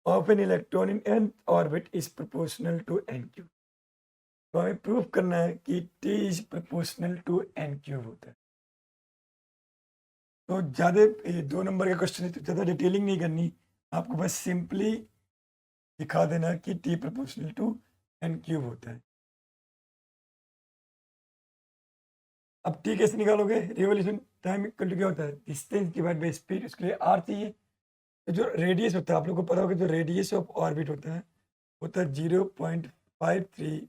of an electron in nth orbit is proportional to n³। तो हमें प्रूव करना है कि t is proportional to n³ होता है। तो ज़्यादा 2 नंबर का क्वेश्चन है तो ज़्यादा डिटेलिंग नहीं करनी, आपको बस सिंपली दिखा देना कि t प्रोपोर्शनल टू n³ होता है। अब t कैसे निकालोगे, रिवॉल्यूशन टाइम इक्वल टू क्या होता है डिस्टेंस डिवाइड बाई स्पीड, उसके लिए r चाहिए। तो जो रेडियस होता है आप लोग को पता होगा, जो रेडियस ऑफ ऑर्बिट होता है 0.53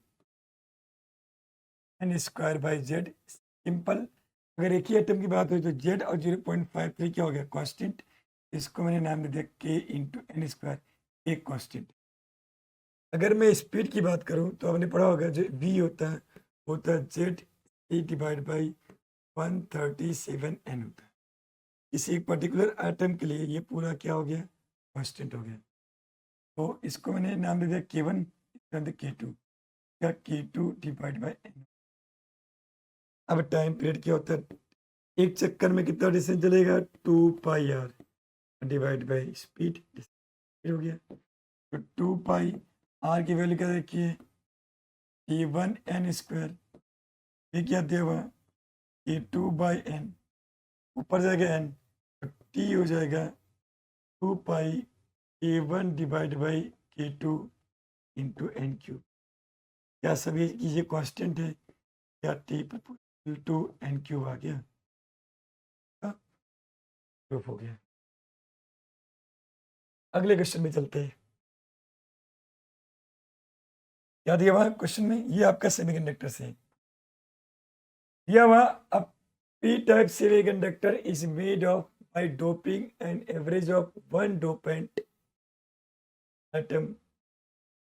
n² z सिंपल। अगर एक ही एटम की बात हो तो z और 0.53 क्या हो गया कांस्टेंट, इसको मैंने नाम दे दिया के इंटू एन स्क्वायर, एक कॉन्स्टेंट। अगर मैं स्पीड की बात करूं तो आपने पढ़ा होगा जो v होता है Z A divide by 137 n होता है। किसी एक पर्टिकुलर आइटम के लिए ये पूरा क्या हो गया, कांस्टेंट हो गया। तो इसको मैंने नाम दे दिया k1, इसका के टू, क्या k2 डिवाइड बाई n। अब टाइम पीरियड क्या होता है, एक चक्कर में कितना डिस्टेंस चलेगा, 2πr डिवाइड बाई स्पीड हो गया। तो 2π r की वैल्यू क्या देखिए, k1n², ये क्या दिया हुआ, k2/n, ऊपर जाएगा n, तो t हो जाएगा 2π k1 divide by k2 into N cube. क्या सभी की ये कांस्टेंट है, क्या t proportional to N cube आ गया, प्रूफ हो गया। अगले क्वेश्चन में चलते हैं। क्या दिया हुआ क्वेश्चन में, ये आपका सेमीकंडक्टर से दिया हुआ। अब p type semiconductor is made of by doping an average of 1 dopant atom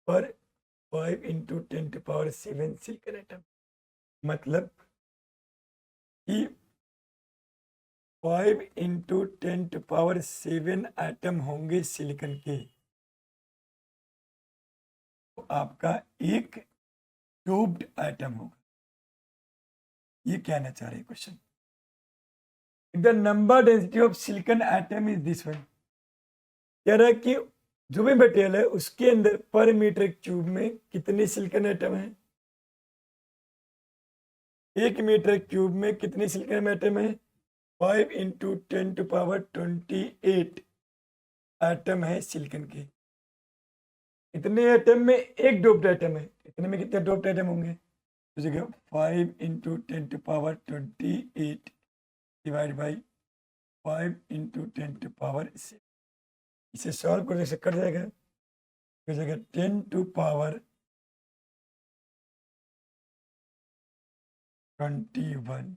per 5 into 10⁻7 silicon atom. मतलब कि 5 इंटू 10⁻7 एटम होंगे सिलिकॉन के, तो आपका एक डोप्ड एटम होगा। ये कहना चाह रहे हैं question, the number density of silicon atom is this one. कह रहा है कि जो भी मटेरियल है उसके अंदर पर मीटर क्यूब में कितने सिलिकॉन एटम है, 1 मीटर क्यूब में कितने सिलिकॉन एटम है, 5 इंटू 10⁻28 एटम है सिलिकॉन के। इतने एटम में एक डोप्ड एटम है, इतने में कितने डोप्ड एटम होंगे, तो जगह 5 इंटू 10⁻28 डिवाइड बाई 5 इंटू 10⁻6, इसे सॉल्व करने से कट जाएगा, तो जगह 10⁻21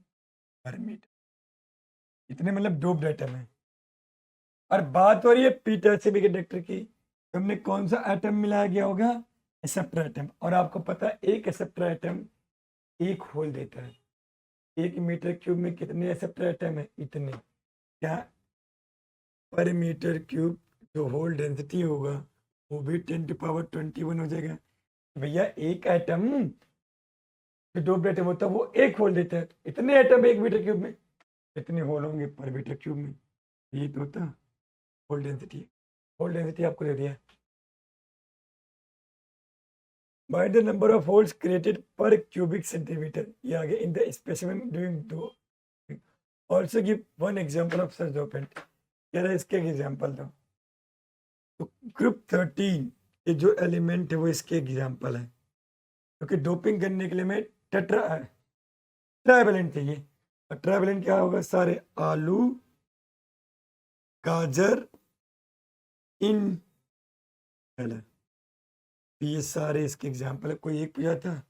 पर मीटर, इतने मतलब डोप्ड एटम है। और बात हो रही है पी टाइप सेमीकंडक्टर की, तो हमने कौन सा एटम मिलाया गया होगा, एक्सेप्टर एटम। और आपको पता है एक एक्सेप्टर एटम एक होल देता है, 1 मीटर क्यूब में कितने एक्सेप्टर एटम है, इतने। क्या पर मीटर क्यूब जो होल डेंसिटी होगा वो भी 10⁻21 हो जाएगा। भैया एक एटम जो डोप्ड एटम होता है वो एक होल देता है, इतने एटम 1 मीटर क्यूब में, इतने होल होंगे पर मीटर क्यूब में। ये तो होता होल डेंसिटी। होल डेंसिटी आपको दे दिया, by the number of holes created per cubic centimeter, ये आगे in the specimen during दो, also give one example of such dopant। कह रहा है इसके एग्जाम्पल दो। तो ग्रुप 13 के जो एलिमेंट है वो इसके एग्जाम्पल है, क्योंकि डोपिंग करने के लिए हमें ट्राइवेलेंट चाहिए। और ट्राइवेलेंट क्या होगा, सारे आलू, गाजर, इन कलर, ये सारे इसके एग्जाम्पल है। कोई एक पूछा था,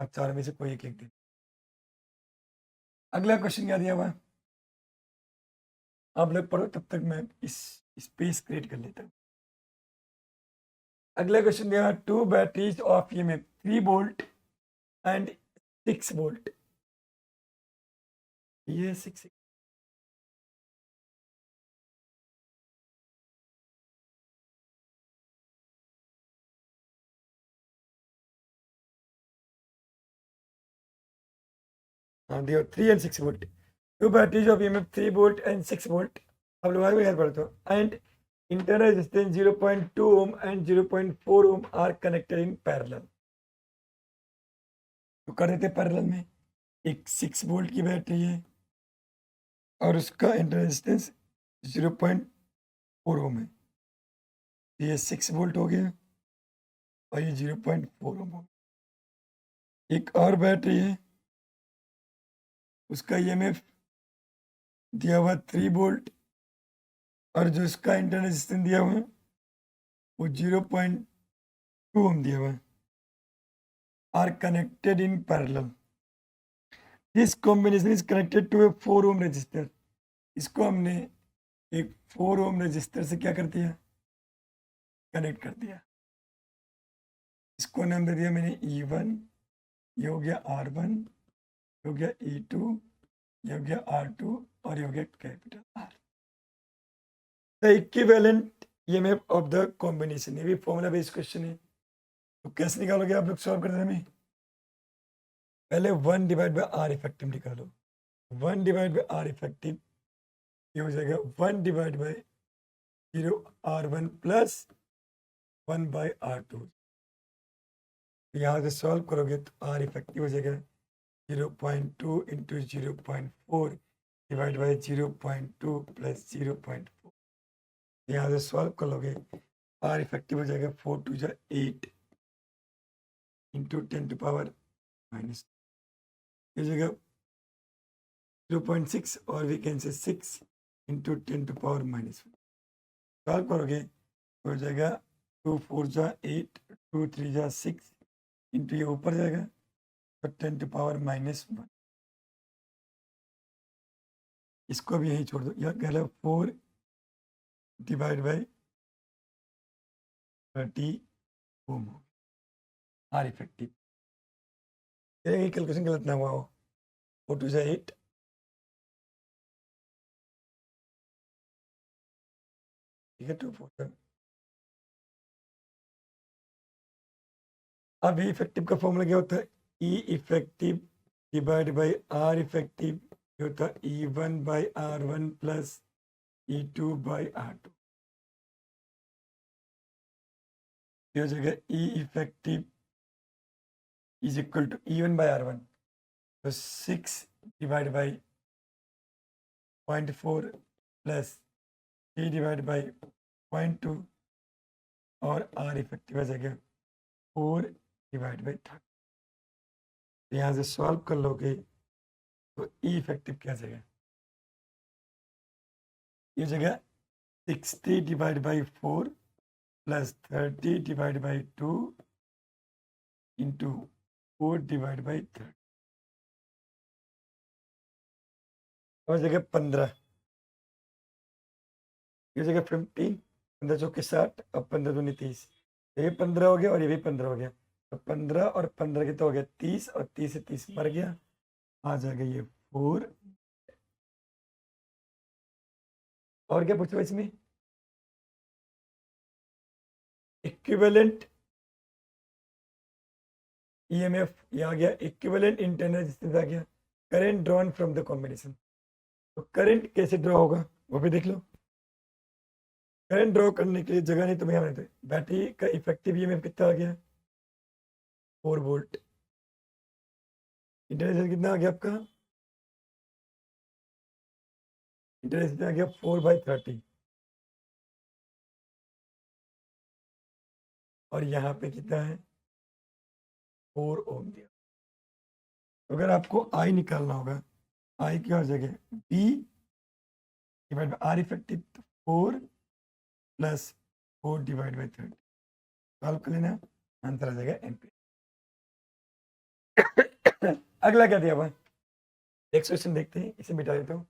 अब चार में से कोई एक लिख दे। अगला क्वेश्चन क्या दिया हुआ है, आप लोग पढ़ो, तब तक मैं इस स्पेस क्रिएट कर लेता हूँ। अगला क्वेश्चन दिया है, 2 batteries of EMF 3 volt and 6 volt. ये 6 हाँ दिया, 3 and 6 volt. 2 batteries of EMF 3 volt and 6 volt. आप लोग आगे याद पढ़ते हो। And internal resistance 0.2 ohm and 0.4 ohm are connected in parallel. तो कर देते पैरेलल में, एक 6 वोल्ट की बैटरी है और उसका इंटरनल रेजिस्टेंस 0.4 ओम है, ये 6 वोल्ट हो गया और ये 0.4 ओम हो गया। एक और बैटरी है, उसका ईएमएफ दिया हुआ 3 वोल्ट और जो इसका इंटरनल रेजिस्टेंस दिया हुआ है वो 0.2 ओम दिया हुआ है, are connected in parallel. This combination is connected to a 4 ohm resistor. इसको हमने एक 4 ओम रजिस्टर से क्या कर दिया, कनेक्ट कर दिया। इसको नाम दे दिया मैंने E1, ये हो गया R1, ये हो गया E2, ये हो गया R2 और ये हो गया capital R। The equivalent EMF of the combination, ये भी फॉर्मूला बेस्ड क्वेश्चन है। तो कैसे निकालोगे आप लोग सॉल्व करते समय? पहले 1 डिवाइड बाय आर इफेक्टिव निकालो। 1 डिवाइड बाय आर इफेक्टिव ये हो जाएगा 1 divide by 0 R1 plus 1 bye R2। यहाँ से सॉल्व करोगे तो आर इफेक्टिव हो जाएगा 0.2 इंटू 0.4 डिवाइड बाई 0.2 प्लस 0.4। यहाँ से सॉल्व कर लोगे आर इफेक्टिव हो जाएगा 4 to 8 into 10 to power minus हो जाएगा 0.6 और we can say 6 into 10 to power minus. Solve करोगे तो हो जाएगा 2 4 8 2 3 6 इंटू ये ऊपर जाएगा तो 10 टू पावर -1। इसको भी यहीं छोड़ दो, यह कह लो 4 डिवाइड बाई 30 ओम हो आर इफेक्टिव। ये कैलकुलेशन गलत ना हुआ हो। 4 2 8 ठीक है 2 4। अब ई इफेक्टिव का फॉर्मूला क्या होता है? E effective divide by R effective होता है E1 by R1 plus E2 by R2। ये हो जाएगा E effective is equal to E1 by R1 तो 6 divide by 0.4 plus 3 divide by 0.2 और आर इफेक्टिव आ जाएगा 4 डिवाइड बाई 30। यहाँ से सॉल्व कर लोगे तो ई इफेक्टिव क्या जाएगा? ये जगह 60 divide by 4 plus 30 divide by 2 into 4 divide by 30 और जगह 15। ये जगह 15 15 चौके 60 और 15 दूनी 30। ये 15 हो गया और ये भी 15 हो गया तो 15 और 15 कितना हो गया 30 और 30 से 30 मर गया। आ जाएगा ये 4। और क्या पूछा इसमें? इक्विवेलेंट ईएमएफ ये आ गया, इक्विवेलेंट इंटरनल रेजिस्टेंस आ गया, current drawn from the combination. तो करंट कैसे ड्रॉ होगा वो भी देख लो। करंट ड्रॉ करने के लिए जगह नहीं तुम्हें यहाँ बैटरी का इफेक्टिव ईएमएफ कितना आ गया 4 वोल्ट। इंटरनल कितना आ गया आपका? इंटरनल आ गया 4/30 और यहाँ पे कितना है 4 ओम दिया। अगर आपको आई निकालना होगा, आई क्या हो जाएगा B divide by R effective 4 plus 4 divide by 30। Solve कर लेना, आंसर आ जाएगा एम्पीयर। अगला क्या दिया हुआ? नेक्स्ट क्वेश्चन देखते हैं, इसे मिटा देता हूँ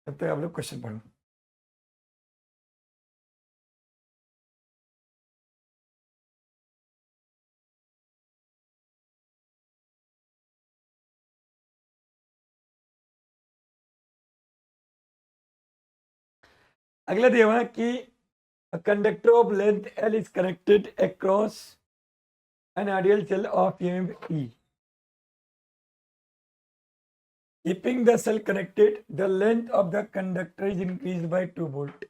तब तक आप लोग क्वेश्चन पढ़ो। अगला दिया हुआ कि a conductor of length L is connected across an ideal cell of EMF E. Keeping the cell connected, the length of the conductor is increased by 2 volt.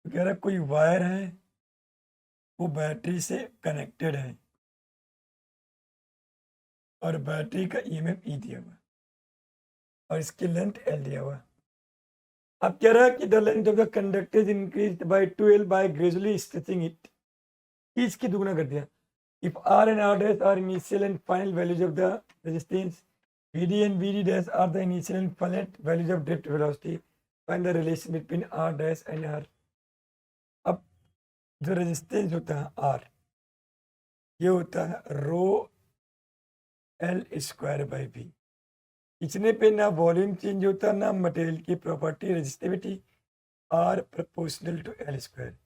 तो कह रहा है कोई वायर है वो बैटरी से कनेक्टेड है और बैटरी का ईएमएफ ई दिया हुआ और इसकी लेंथ एल दिया हुआ। अब कह रहा है कि the length of the conductor is increased by 2l by gradually stretching it. इसकी दुगना कर दिया। If R and R dash are initial and final values of the resistance, VD and VD dash are the initial and final values of drift velocity. Find the relation between R dash and R. अब जो रेजिस्टेंस होता है R, ये होता है रो L स्क्वायर बाई V। खींचने पे ना वॉल्यूम चेंज होता ना मटेरियल की property resistivity R proportional to L square.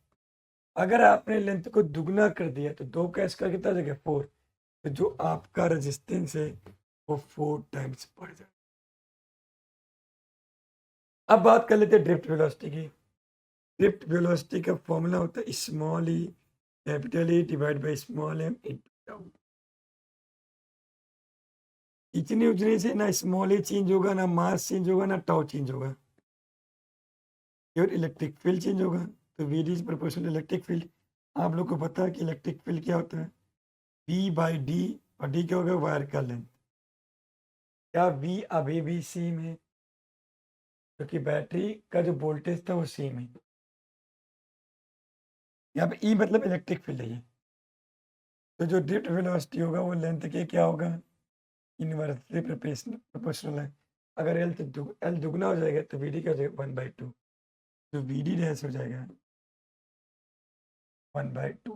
अगर आपने लेंथ को दुगना कर दिया तो 2 का स्क्वायर कितना हो जाएगा 4, तो जो आपका रेजिस्टेंस है वो 4 टाइम्स बढ़ जाएगा। अब बात कर लेते हैं ड्रिफ्ट वेलोसिटी की। ड्रिफ्ट वेलोसिटी का फॉर्मूला होता है small E capital E divide by small M into tau. इतनी उतनी से ना स्मॉल ई चेंज होगा, ना मास चेंज होगा, ना टाउ चेंज होगा, केवल इलेक्ट्रिक फील्ड चेंज होगा। तो V D is proportional electric field. आप लोग को पता है कि इलेक्ट्रिक फील्ड क्या होता है, वी बाई डी, और डी क्या होगा वायर का लेंथ। क्या वी अभी भी सेम है, क्योंकि बैटरी का जो वोल्टेज था वो सेम है। यहाँ पे ई मतलब इलेक्ट्रिक फील्ड है ये। तो जो ड्रिफ्ट वेलोसिटी होगा वो लेंथ के क्या होगा, इनवर्सली प्रोपोर्शनल है। अगर एल दुगना हो जाएगा तो वी डी क्या हो जाएगा 1/2, तो वी डी डैश हो जाएगा 1/2।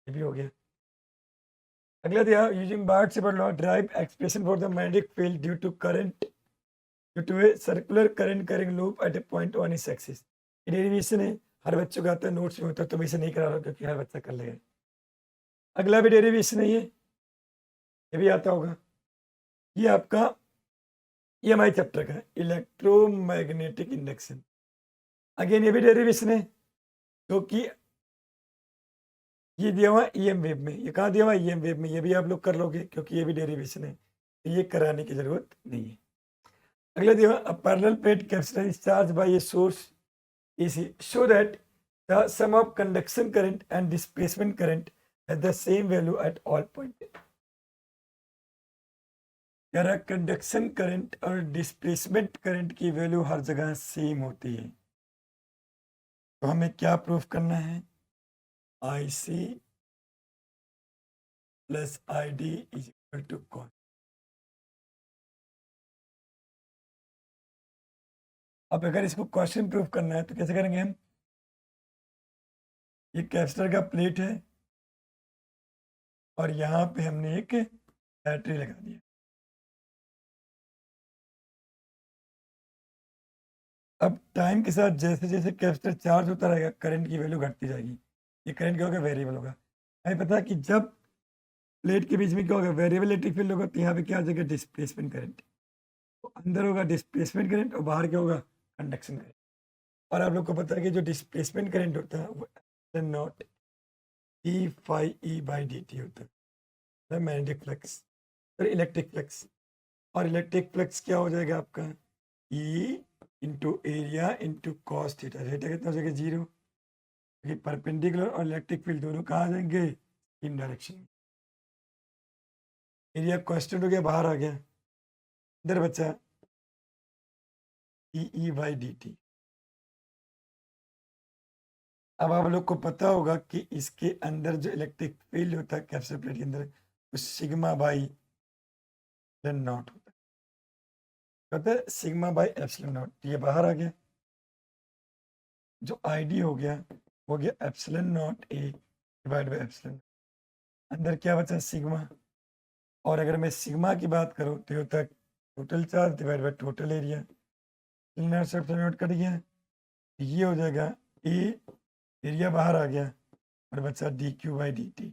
ये भी हो गया। अगला दिया using Biot Savart law derive expression for the magnetic field due to current due to a circular current carrying loop at a point on its axis. ये डेरिवेशन है, हर बच्चों का आता है, नोट्स में होता है, तो मैं इसे नहीं करा रहा हूँ क्योंकि हर बच्चा कर लेगा। अगला भी डेरिवेशन है, ये भी आता होगा। ये आपका EMI चैप्टर का इलेक्ट्रोमैग्नेटिक इंडक्शन। अगेन ये भी डेरिवेशन है, क्योंकि ये दिया हुआ EM वेव में, ये कहाँ दिया हुआ EM वेव में, ये भी आप लोग कर लोगे क्योंकि ये भी डेरिवेशन है, तो ये कराने की जरूरत नहीं है। अगला दिया हुआ parallel plate capacitor is charge by a source AC so that the sum of conduction current and displacement current has the same value at all points। यार कंडक्शन करंट और डिस्प्लेसमेंट करंट की वैल्यू हर जगह सेम होती है, तो हमें क्या प्रूफ करना है, IC plus ID is equal to कौन। अब अगर इसको क्वेश्चन प्रूफ करना है तो कैसे करेंगे हम, ये कैपेसिटर का प्लेट है और यहाँ पे हमने एक बैटरी लगा दिया। अब टाइम के साथ जैसे जैसे कैपेसिटर चार्ज होता रहेगा करंट की वैल्यू घटती जाएगी। ये करंट क्या होगा, वेरिएबल होगा। हमें पता है कि जब प्लेट के बीच में क्या होगा, वेरिएबल इलेक्ट्रिक फील्ड होगा, तो यहाँ पे क्या आ जाएगा, डिस्प्लेसमेंट करंट। तो अंदर होगा डिस्प्लेसमेंट करंट और बाहर क्या होगा, कंडक्शन करंट। और आप लोग को पता है कि जो डिस्प्लेसमेंट करंट होता है वो nought E phi E by D T होता है, मैग्नेटिक फ्लक्स और इलेक्ट्रिक फ्लक्स। और इलेक्ट्रिक फ्लक्स क्या हो जाएगा आपका, E into area into cos theta. Theta कितना हो जाएगा 0, क्योंकि परपेंडिकुलर और इलेक्ट्रिक फील्ड दोनों कहाँ आ जाएंगे, इन डायरेक्शन में। एरिया कांस्टेंट हो गया, बाहर आ गया, इधर बचा ई बाई डी टी। अब आप लोग को पता होगा कि इसके अंदर जो इलेक्ट्रिक फील्ड होता है कैपेसिटर प्लेट के अंदर, वो सिग्मा बाई एप्सिलॉन नॉट होता है, कहते हैं सिग्मा बाई एप्सिलॉन नॉट। ये बाहर आ गया, जो आईडी हो गया वो गया epsilon not a divide by epsilon, अंदर क्या बचा सिग्मा। और अगर मैं सिग्मा की बात करूँ तो ये होता है total charge divide by total area. Epsilon not cut गया, ये हो जाएगा ए, एरिया बाहर आ गया और बचा D Q by D T.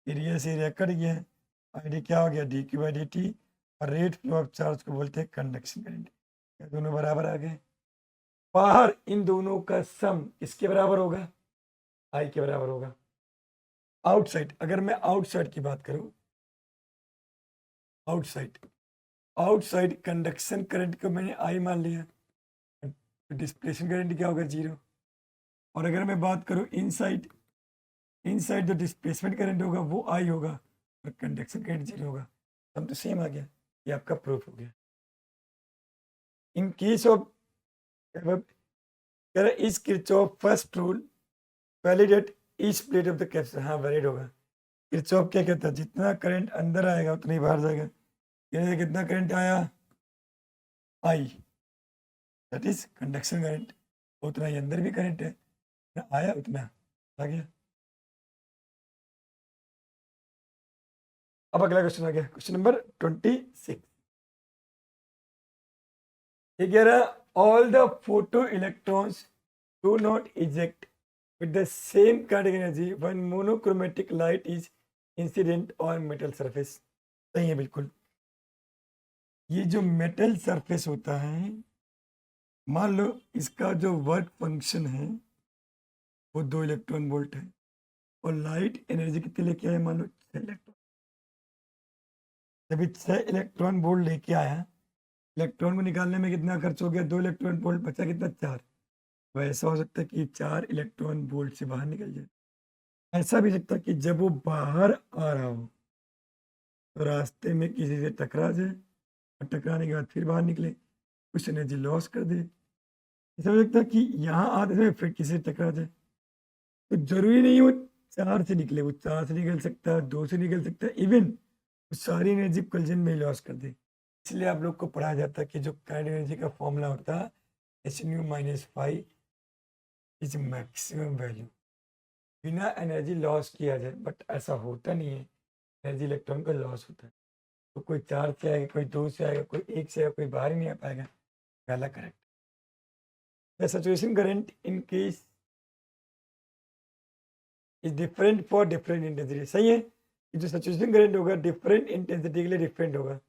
Area से एरिया कट गया, आईडी क्या हो गया, D Q by D T. और रेट फ्लो ऑफ चार्ज को बोलते हैं कंडक्शन करंट। दोनों बराबर आ गए, बाहर इन दोनों का सम किसके बराबर होगा, आई के बराबर होगा। आउटसाइड, अगर मैं आउटसाइड की बात करूं, आउटसाइड आउटसाइड कंडक्शन करंट को मैंने आई मान लिया, डिस्प्लेसमेंट करंट क्या होगा 0। और अगर मैं बात करूं इनसाइड, इनसाइड जो डिस्प्लेसमेंट करंट होगा वो आई होगा और कंडक्शन करंट 0 होगा। हम तो सेम आ गया, ये आपका प्रूफ हो गया। In case of is Kirchhoff first rule validate each plate of the capacitor. हाँ वैलिड होगा। किरचॉफ क्या कहता है, जितना करंट अंदर आएगा उतना ही बाहर जाएगा। यानी कितना करंट आया, आई, दैट इज कंडक्शन करंट, उतना ही अंदर भी करंट है, आया उतना आ गया। अब अगला क्वेश्चन आ गया, क्वेश्चन नंबर 26। ये कह रहा all the photoelectrons do not eject with the same kinetic energy when monochromatic light is incident on metal surface. सही है बिल्कुल. ये जो मेटल सरफेस होता है, मान लो इसका जो वर्क फंक्शन है वो 2 इलेक्ट्रॉन वोल्ट है और लाइट एनर्जी कितनी लेके आया, मान लो 6 इलेक्ट्रॉन. जब 6 इलेक्ट्रॉन वोल्ट लेके आया, इलेक्ट्रॉन को निकालने में कितना खर्च हो गया, 2 इलेक्ट्रॉन वोल्ट, बचा कितना, 4. तो ऐसा हो सकता है कि 4 इलेक्ट्रॉन वोल्ट से बाहर निकल जाए. ऐसा भी सकता है कि जब वो बाहर आ रहा हो तो रास्ते में किसी से टकरा जाए और टकराने के बाद फिर बाहर निकले, कुछ एनर्जी लॉस कर दे. ऐसा हो सकता है कि यहाँ आते समय फिर किसी से टकरा जाए. तो जरूरी नहीं वो 4 से निकले, वो 4 से निकल सकता है, 2 से निकल सकता है, इवन वो सारी एनर्जी कोलिजन में लॉस कर दे. इसलिए आप लोग को पढ़ाया जाता है कि जो काइनेटिक एनर्जी का फॉर्मूला होता है hν-5 इज मैक्सिमम वैल्यू, बिना एनर्जी लॉस किया जाए. बट ऐसा होता नहीं है, एनर्जी इलेक्ट्रॉन का लॉस होता है. तो कोई 4 से आएगा, कोई 2 से आएगा, कोई 1 से आएगा, कोई बाहर ही नहीं आ पाएगा. पहला correct. The saturation current in case is different for different intensity. सही है कि जो सैचुरेशन करंट होगा डिफरेंट इंटेंसिटी के लिए डिफरेंट होगा.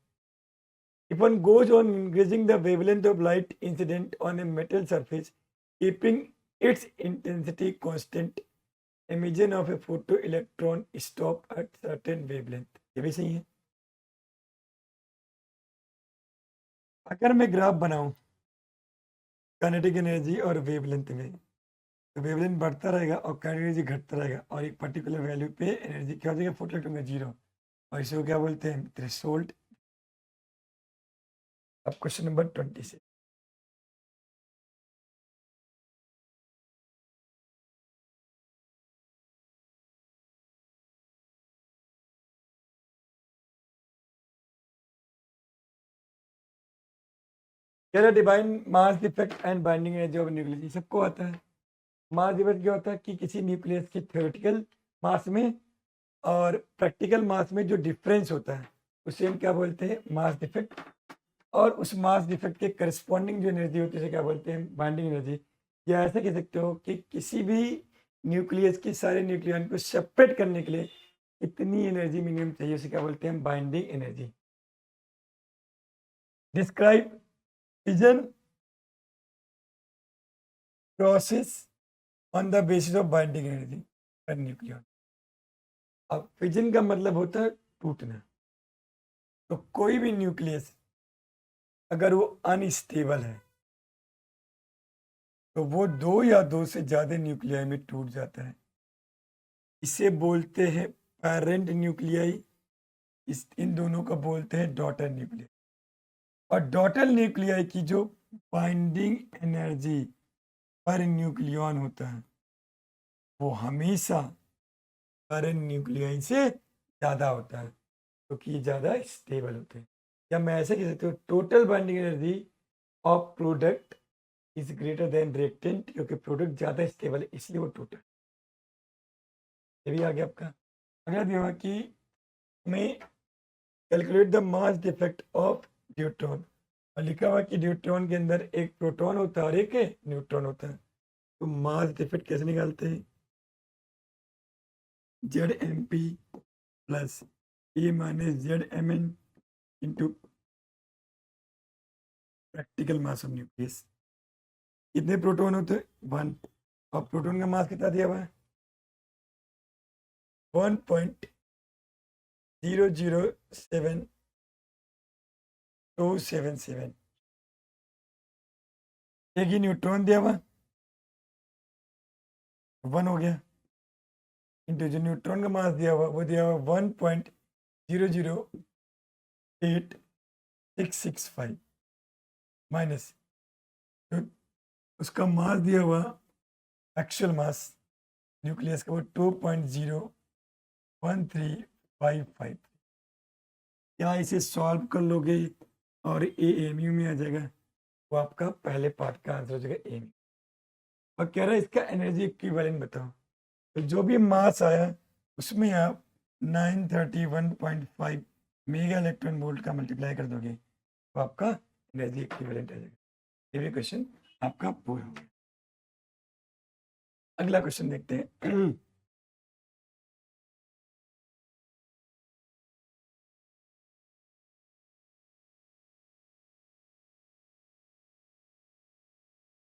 If one goes on increasing the wavelength of light incident on a metal surface, keeping its intensity constant, emission of a photoelectron stop at certain wavelength. ये भी सही है. अगर मैं ग्राफ बनाऊं काइनेटिक एनर्जी और वेवलेंथ में, तो वेवलेंथ बढ़ता रहेगा और काइनेटिक एनर्जी घटता रहेगा और एक पर्टिकुलर वैल्यू पे एनर्जी क्या हो जाएगा, फोटोइलेक्ट्रॉन का 0. और इसे को क्या बोलते हैं, थ्रेशोल्ड. अब क्वेश्चन नंबर 26. क्या divine mass defect and binding energy of nucleus, सबको आता है. मास डिफेक्ट क्या होता है कि किसी न्यूक्लियस के थ्योरेटिकल मास में और प्रैक्टिकल मास में जो डिफरेंस होता है उसे हम क्या बोलते हैं, मास डिफेक्ट. और उस मास डिफेक्ट के करस्पॉन्डिंग जो एनर्जी होती है उसे क्या बोलते हैं, बाइंडिंग एनर्जी. या ऐसे कह सकते हो कि किसी भी न्यूक्लियस के सारे न्यूक्लियन को सेपरेट करने के लिए इतनी एनर्जी मिनिमम चाहिए, उसे क्या बोलते हैं, binding energy. Describe fission process on the basis of binding energy per nucleon. अब फिजन का मतलब होता है टूटना. तो कोई भी न्यूक्लियस अगर वो अनस्टेबल है तो वो 2 या 2 से ज्यादा न्यूक्लियाई में टूट जाता है. इसे बोलते हैं पेरेंट न्यूक्लियाई. इन दोनों को बोलते हैं डॉटर न्यूक्लियाई. और डॉटर न्यूक्लियाई की जो बाइंडिंग एनर्जी पर न्यूक्लियन होता है वो हमेशा पेरेंट न्यूक्लियाई से ज़्यादा होता है क्योंकि ये ज़्यादा स्टेबल होते हैं. या मैं ऐसे कह सकती हूँ total binding energy of product is greater than reactant, क्योंकि प्रोडक्ट ज़्यादा स्टेबल है इसलिए वो टोटल. ये भी आ गया आपका. अगला दिया हुआ कि हमें calculate the mass defect of neutron. और लिखा हुआ कि न्यूट्रॉन के अंदर एक प्रोटॉन होता है और एक न्यूट्रॉन होता है. तो मास डिफेक्ट कैसे निकालते हैं, ZMP plus A minus ZMN into practical mass of nucleus. कितने प्रोटॉन होते हैं, 1. और प्रोटॉन का मास कितना दिया हुआ है, 1.007277. एक ही न्यूट्रॉन दिया हुआ 1 हो गया, इंटू जो न्यूट्रॉन का मास दिया हुआ वो दिया हुआ 1.008665 माइनस तो उसका मास दिया हुआ एक्चुअल मास न्यूक्लियस का वो 2.01355. क्या इसे सॉल्व कर लोगे और AMU में आ जाएगा, वो आपका पहले पार्ट का आंसर हो जाएगा AMU. और कह रहा है इसका एनर्जी इक्विवेलेंट बताओ. तो जो भी मास आया उसमें आप 931.5 मेगा इलेक्ट्रॉन वोल्ट का मल्टीप्लाई कर दोगे तो आपका एनर्जी इक्विवेलेंट आ जाएगा. ये भी क्वेश्चन आपका पूरा हो गया। अगला क्वेश्चन देखते हैं।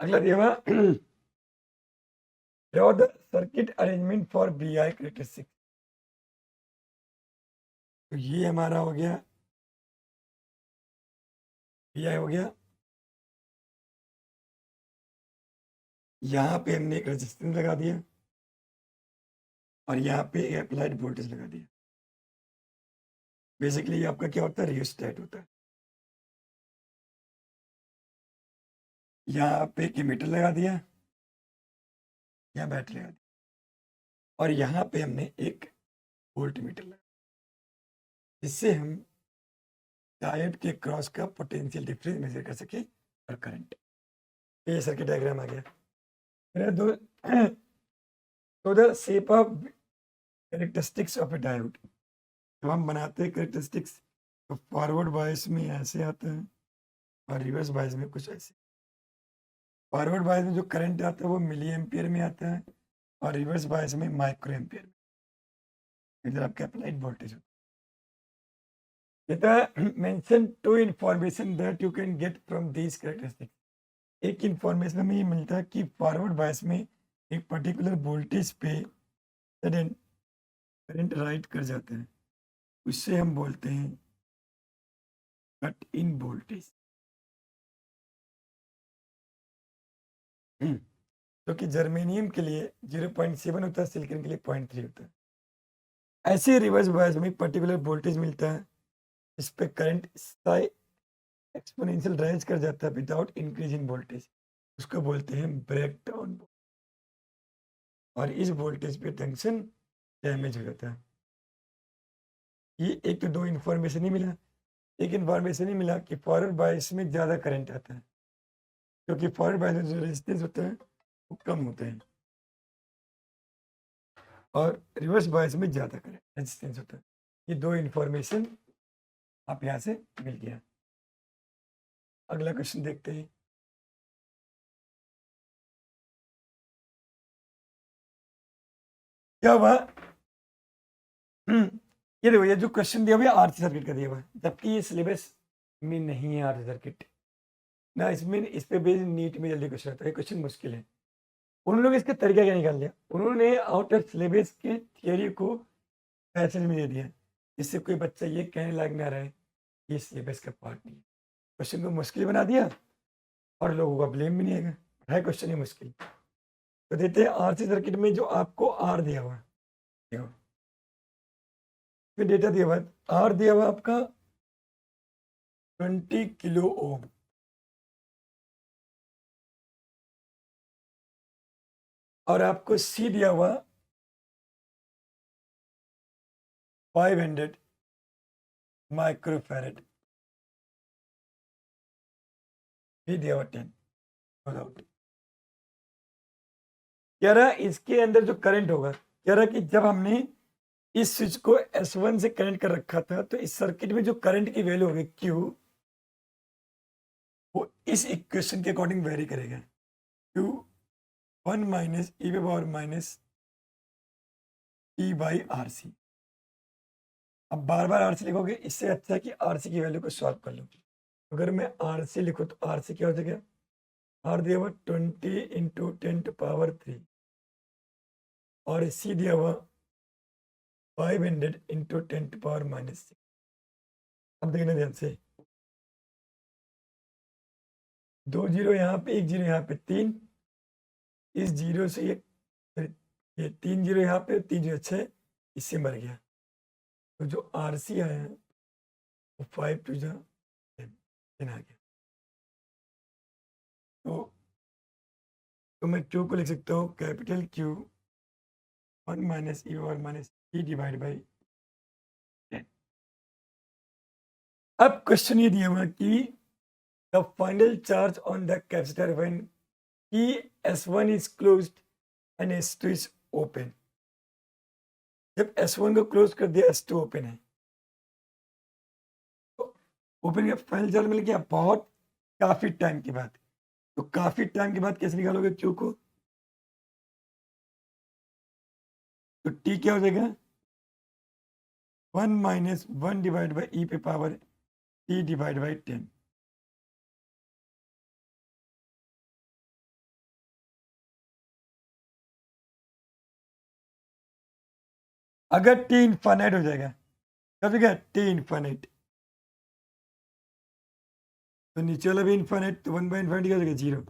अगला दिया हुआ, draw the circuit arrangement for BI characteristic। तो ये हमारा हो गया, BI हो गया। यहाँ पे हमने एक रेजिस्टेंस लगा दिया और यहाँ पे अप्लाइड वोल्टेज लगा दिया। बेसिकली ये आपका क्या होता है, रियोस्टेट होता है। यहाँ पे एक एमीटर लगा दिया, यहाँ बैटरी लगा दी और यहाँ पे हमने एक वोल्ट मीटर लगा, जिससे हम डायोड के क्रॉस का पोटेंशियल डिफरेंस मेजर कर सके और करंट। ये सर्किट डायग्राम आ गया। फिर दो तो the shape of characteristics of A diode, जब हम बनाते हैं कैरेक्टरिस्टिक्स तो फॉरवर्ड बायस में ऐसे आता है और रिवर्स बायस में कुछ ऐसे। फॉरवर्ड बायस में जो करंट आता है वो मिली एम्पियर में आता है और रिवर्स बायस में माइक्रो एम्पियर में। इधर आपका अप्लाइड वोल्टेज होता है। Mention to information that you can get from these characteristics. एक इंफॉर्मेशन हमें ये मिलता है कि फॉरवर्ड बायस में एक पर्टिकुलर वोल्टेज पे सडन करंट राइट कर जाता है, उससे हम बोलते हैं कट इन वोल्टेज। जो कि जर्मेनियम के लिए 0.7 होता है, सिलिकॉन के लिए 0.3 होता है। ऐसे रिवर्स बायस में पर्टिकुलर वोल्टेज मिलता है, इस पे करंट एक्सपोनेंशियल राइज कर जाता है विदाउट इंक्रीज इन वोल्टेज, उसको बोलते हैं ब्रेक डाउन। और इस वोल्टेज पे जंक्शन डैमेज हो जाता है। ये एक तो दो इन्फॉर्मेशन ही मिला। एक इन्फॉर्मेशन ही मिला कि फॉरवर्ड बायस में ज़्यादा करंट आता है, क्योंकि फॉरवर्ड बायस में जो रेजिस्टेंस होता है वो कम होते हैं और रिवर्स बायस में ज़्यादा करंट रेजिस्टेंस होता है। ये दो इन्फॉर्मेशन आप यहाँ से मिल गया। अगला क्वेश्चन देखते हैं। क्या हुआ, ये देखो, ये जो क्वेश्चन दिया हुआ है आरसी सर्किट का दिया हुआ है, जबकि ये सिलेबस में नहीं है आरसी सर्किट ना। इसमें इस पे बेस्ड नीट में जल्दी क्वेश्चन आता है, क्वेश्चन मुश्किल है। उन लोगों ने इसका तरीका क्या निकाल दिया, उन्होंने आउट ऑफ सिलेबस के थियोरी को पैसेज में दे दिया, जिससे कोई बच्चा ये कहने लायक ना रहे ये सिलेबस का पार्ट नहीं है। क्वेश्चन को मुश्किल बना दिया और लोगों का ब्लेम भी नहीं है, है क्वेश्चन ही मुश्किल। तो देते हैं आरसी सर्किट में जो आपको आर दिया हुआ है, देखो फिर डेटा दिया हुआ है, आर दिया हुआ आपका 20 किलो ओम और आपको सी दिया हुआ 500 माइक्रोफैरेड, भी दिया हुआ 10 विदाउट। कह रहा इसके अंदर जो करंट होगा, कह रहा कि जब हमने इस स्विच को S1 से कनेक्ट कर रखा था तो इस सर्किट में जो करंट की वैल्यू होगी Q, वो इस इक्वेशन के अकॉर्डिंग वेरी करेगा। Q 1 minus E power minus E by R C. अब बार बार आर सी लिखोगे, इससे अच्छा है कि आर सी की वैल्यू को सॉल्व कर लो। अगर मैं आर सी लिखूँ तो आर सी क्या हो जाएगा, आर दिया हुआ 20 इंटू 10⁻³ और सी दिया हुआ 500 इंटू 10⁻⁻6। अब देखना ध्यान से, 2 जीरो यहाँ पे, 1 जीरो यहाँ पे, 3 इस जीरो से ये 3 जीरो यहाँ पे, 3 जीरो 6, इससे मर गया। तो जो आर सी आया है वो 5 टू 10 आ गया। तो मैं Q को लिख सकता हूँ कैपिटल Q 1 माइनस ई और माइनस ई डिवाइड बाई 10। अब क्वेश्चन ये दिया हुआ कि the final charge on the capacitor when की S1 is closed end S2 is open. जब S1 को क्लोज कर दिया, S2 ओपन है, तो ओपन का फाइनल चार्ज मिल गया बहुत काफी टाइम के बाद। तो काफी टाइम के बाद कैसे निकालोगे क्यू को? तो टी क्या हो जाएगा? 1 माइनस 1 डिवाइड बाई ई पे पावर टी डिवाइड बाई 10। अगर टी इनफाइनाइट हो जाएगा, कब क्या टी इनफाइनाइट, तो नीचे वाला भी इनफाइनाइट, तो 1 बाई इनफाइनाइट क्या हो जाएगा? 0।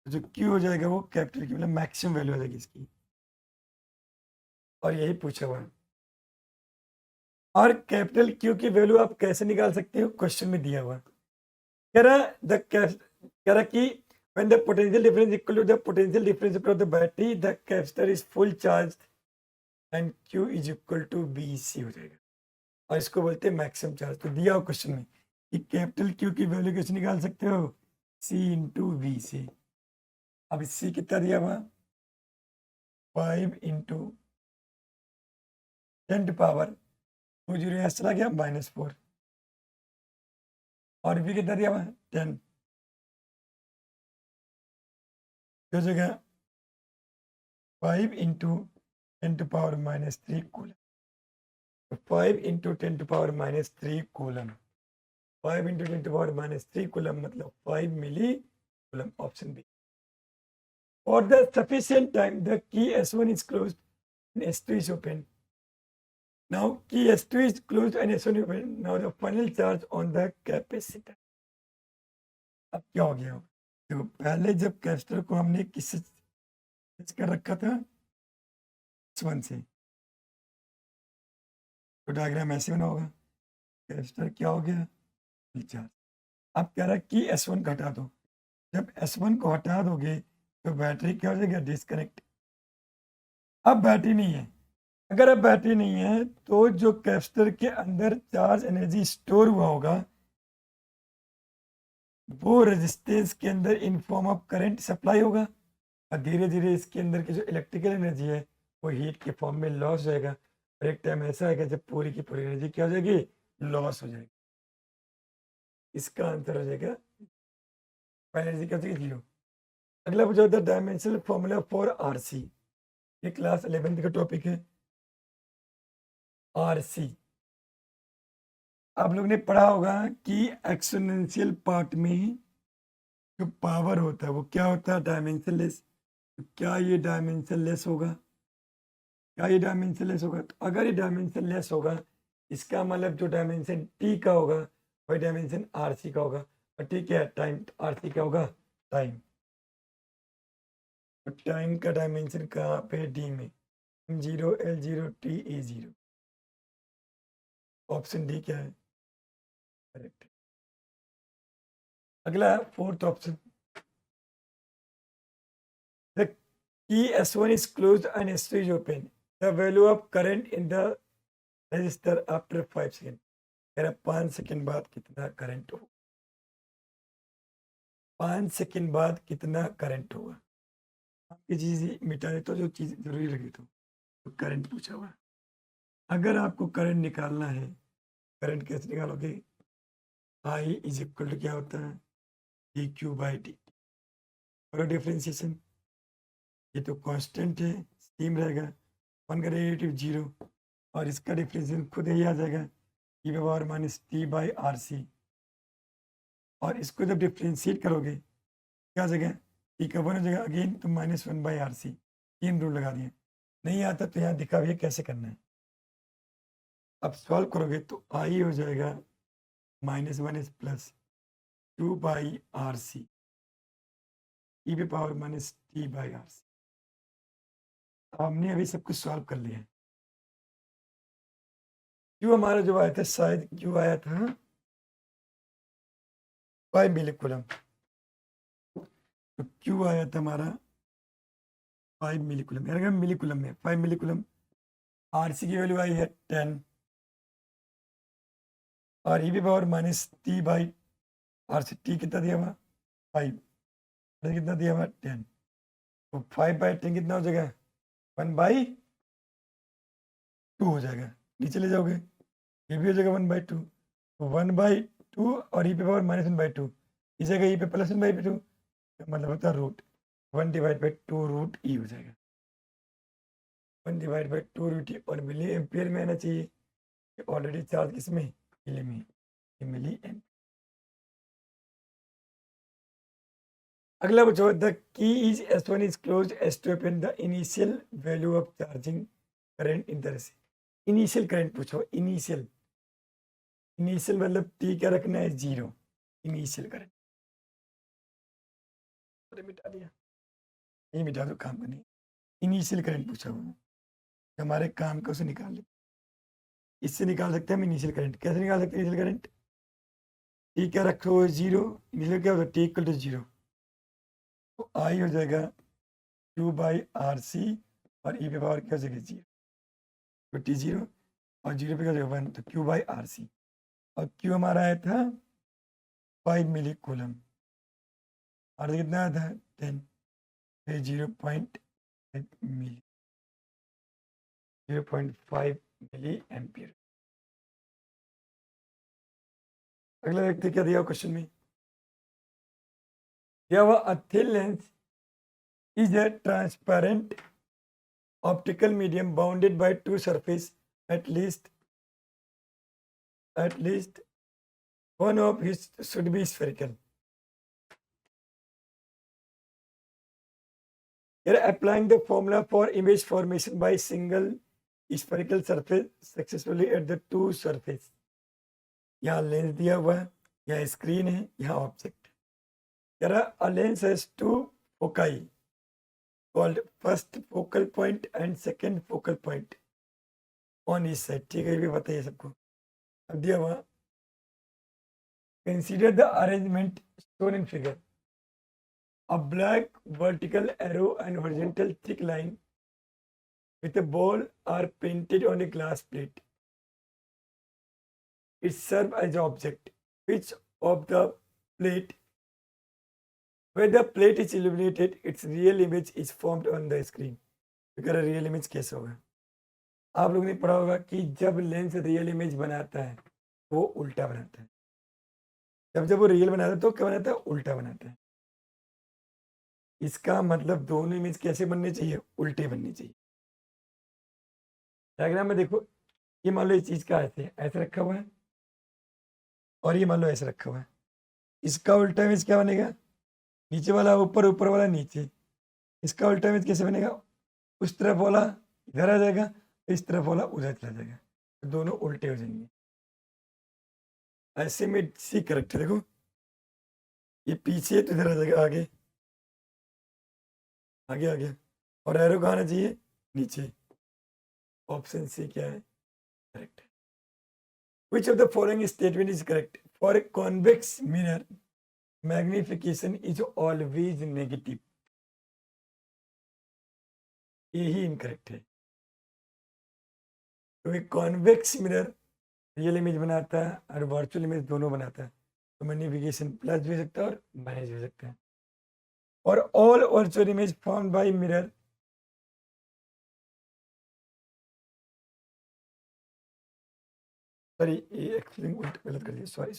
जो क्यू हो जाएगा वो कैपिटल क्यू, मतलब मैक्सिमम वैल्यू हो जाएगी इसकी। और यही पूछा हुआ है। और कैपिटल क्यू की वैल्यू आप कैसे निकाल सकते हो? क्वेश्चन में दिया हुआ कह रहा कह रहा कि when the potential difference equal to the potential difference of the battery, the capacitor is full charged and Q is equal to BC हो जाएगा। और इसको बोलते हैं मैक्सिमम चार्ज। तो दिया हो क्वेश्चन में कि कैपिटल क्यू की वैल्यू कैसे निकाल सकते हो? C इंटू वी से। अब C कितना दिया हुआ? 5 इंटू 10 पावर 2 जीरो यहाँ चला गया -4, और V कितना दिया हुआ? 10 हो जाएगा 5 into 10 to power -3 coulomb. 5 into 10 to power -3 coulomb, 5 into 10 to power -3 coulomb मतलब 5 millicoulomb, option B. For the sufficient time, the key S1 is closed and S2 is open. Now key S2 is closed and S1 is open. Now the final charge on the capacitor. अब क्या हो गया? देखो पहले जब कैपेसिटर को हमने किससे कर रखा था? S1 से, तो डायग्राम ऐसे बना होगा। कैपेसिटर क्या हो गया? चार्ज। अब कह रहा है कि S1 को हटा दो। जब S1 को हटा दोगे तो बैटरी क्या हो जाएगा? डिस्कनेक्ट। अब बैटरी नहीं है। अगर अब बैटरी नहीं है तो जो कैपेसिटर के अंदर चार्ज एनर्जी स्टोर हुआ होगा वो रेजिस्टेंस के अंदर in form of current supply होगा, और धीरे धीरे इसके अंदर की जो इलेक्ट्रिकल एनर्जी है वो हीट के फॉर्म में लॉस हो जाएगा। और एक टाइम ऐसा है कि जब पूरी की पूरी एनर्जी क्या हो जाएगी? लॉस हो जाएगी। इसका आंसर हो जाएगा एनर्जी क्या हो जाएगी? 0। अगला पूछा होता है डायमेंशनल फॉर्मूला फॉर आरसी। ये क्लास 11th का टॉपिक है। आरसी आप लोग ने पढ़ा होगा कि एक्सपोनेंशियल पार्ट में जो पावर होता है वो क्या होता है? Dimension less. क्या ये डायमेंशन लेस होगा? क्या ये डायमेंशन लेस होगा? तो अगर ये डायमेंशन लेस होगा इसका मतलब जो डायमेंशन टी का होगा वही डायमेंशन आरसी का होगा। और टी क्या है? टाइम। आरसी क्या होगा? टाइम। तो टाइम का डायमेंशन कहाँ पे? डी में। M0 L0 T A0। Option D क्या है? करेक्ट। अगला है 4th option. The key S1 is closed and S2 is open. The value of current in the resistor after 5 seconds. कह रहा 5 सेकंड बाद कितना करंट हो? 5 सेकंड बाद कितना करंट होगा? आपकी चीज मिटा दे तो जो चीज जरूरी लगी तो करंट पूछा हुआ है। अगर आपको करंट निकालना है, करंट कैसे निकालोगे? आई इज इक्वल टू क्या होता है? D Q by D. और डिफ्रेंसिएशन, ये तो कांस्टेंट है, सेम रहेगा। 1 का डेरिवेटिव 0 और इसका डिफ्रेंशिएशन खुद ही आ जाएगा E power minus T by R C. और इसको जब डिफ्रेंशिएट करोगे क्या आ जाएगा? टी का 1 हो जाएगा अगेन, तो -1 बाई आर सी। 3 रूल लगा दिए। नहीं आता तो यहाँ दिखा भी है कैसे करना है। अब सॉल्व करोगे तो आई हो जाएगा -1 plus 2 by R C E पे power minus T by R C. हमने अभी सब कुछ सॉल्व कर लिया है। क्यों हमारा जो आया था, शायद क्यों आया था 5 मिलीकूलम। तो क्यों आया था हमारा 5 मिलीकूलम, यानी मिलीकूलम में 5 मिलीकूलम। आरसी की वैल्यू आई है 10 और ई भी power minus T by R C. T कितना दिया हुआ? 5। कितना दिया हुआ? 10। तो 5 बाई 10 कितना हो जाएगा? 1/2 हो जाएगा। नीचे ले जाओगे ये भी हो जाएगा 1/2। तो 1/2 और ई पे पावर -1/2 इस जगह ई पे +1/2। मतलब होता है रूट 1/2 हो जाएगा 1/2 और मिली एम्पियर में आना चाहिए ऑलरेडी चार्ज किसमें मिली में मिली एम्पियर। अगला पूछो the key is S1 is close S two open the initial value of charging current in the resistor. Initial current पूछो इनिशियल इनिशियल मतलब टी क्या रखना है 0 इनिशियल करंट मिटा दिया ये मिटा दो काम का नहीं इनिशियल करंट पूछा हुआ हमारे काम का उसे निकाल ले इससे निकाल सकते हैं हम इनिशियल करंट कैसे निकाल सकते हैं इनिशियल करंट टी क्या रखो 0 इनिशियल क्या होगा टी इक्वल टू 0 तो आई हो जाएगा Q/RC और ई पे पावर क्या हो जाएगा 0 तो टी 0 और 0 पे क्या हो जाएगा 1 तो Q/RC और Q हमारा आया था 5 मिली कूलम और कितना आया था 10 फिर 0.5 मिली एम्पियर। अगला व्यक्ति क्या दिया क्वेश्चन में दिया हुआ a thin lens is a transparent optical medium bounded by two surfaces at least one of which should be spherical. Here applying the formula for image formation by single spherical surface successfully at the two surface. यहाँ लेंस दिया हुआ है यहाँ स्क्रीन है यहाँ object a lens has two foci called first focal point and second focal point on each side। ठीक है ये भी बताइए सबको अब दिया हुआ consider the arrangement shown in figure a black vertical arrow and horizontal thick line with a ball are painted on a glass plate it serves as object which of the plate where the plate is illuminated its real image is formed on the screen। अगर रियल इमेज कैसे होगा आप लोगों ने पढ़ा होगा कि जब लेंस रियल इमेज बनाता है वो उल्टा बनाता है जब वो रियल बनाता है तो क्या बनाता है उल्टा बनाता है इसका मतलब दोनों इमेज कैसे बनने चाहिए उल्टे बनने चाहिए। डायग्राम में देखो ये मान लो इस चीज का ऐसे रखा हुआ है और ये मान लो ऐसे रखा हुआ है इसका उल्टा इमेज क्या बनेगा नीचे वाला ऊपर ऊपर वाला नीचे इसका उल्टा इमेज कैसे बनेगा उस तरफ वाला इधर आ जाएगा इस तरफ वाला उधर चला जाएगा तो दोनों उल्टे हो जाएंगे ऐसे में सी करेक्ट है देखो ये पीछे तो इधर आ जाएगा आगे आगे आगे और एरो कहाँ आना चाहिए नीचे ऑप्शन सी क्या है करेक्ट है which of the following statement is correct for a convex mirror magnification is always negative यही इनकरेक्ट है तो एक कॉन्वेक्स मिरर रियल इमेज बनाता है और वर्चुअल इमेज दोनों बनाता है तो मैग्निफिकेशन प्लस भी हो सकता है और माइनस भी हो सकता है और all virtual image formed by mirror sorry ये एक्चुअली गलत कर दिया sorry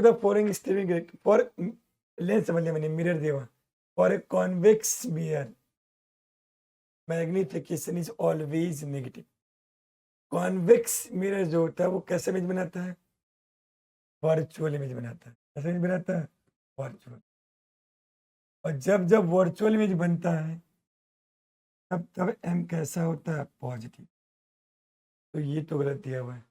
the following statement correct for Lenz समझ लिया मैंने मिरर दिया for a convex mirror magnification is always negative convex mirror जो होता है वो कैसे इमेज बनाता है वर्चुअल इमेज बनाता है कैसे इमेज बनाता है वर्चुअल और जब वर्चुअल इमेज बनता है तब एम कैसा होता है पॉजिटिव तो ये तो गलत दिया हुआ है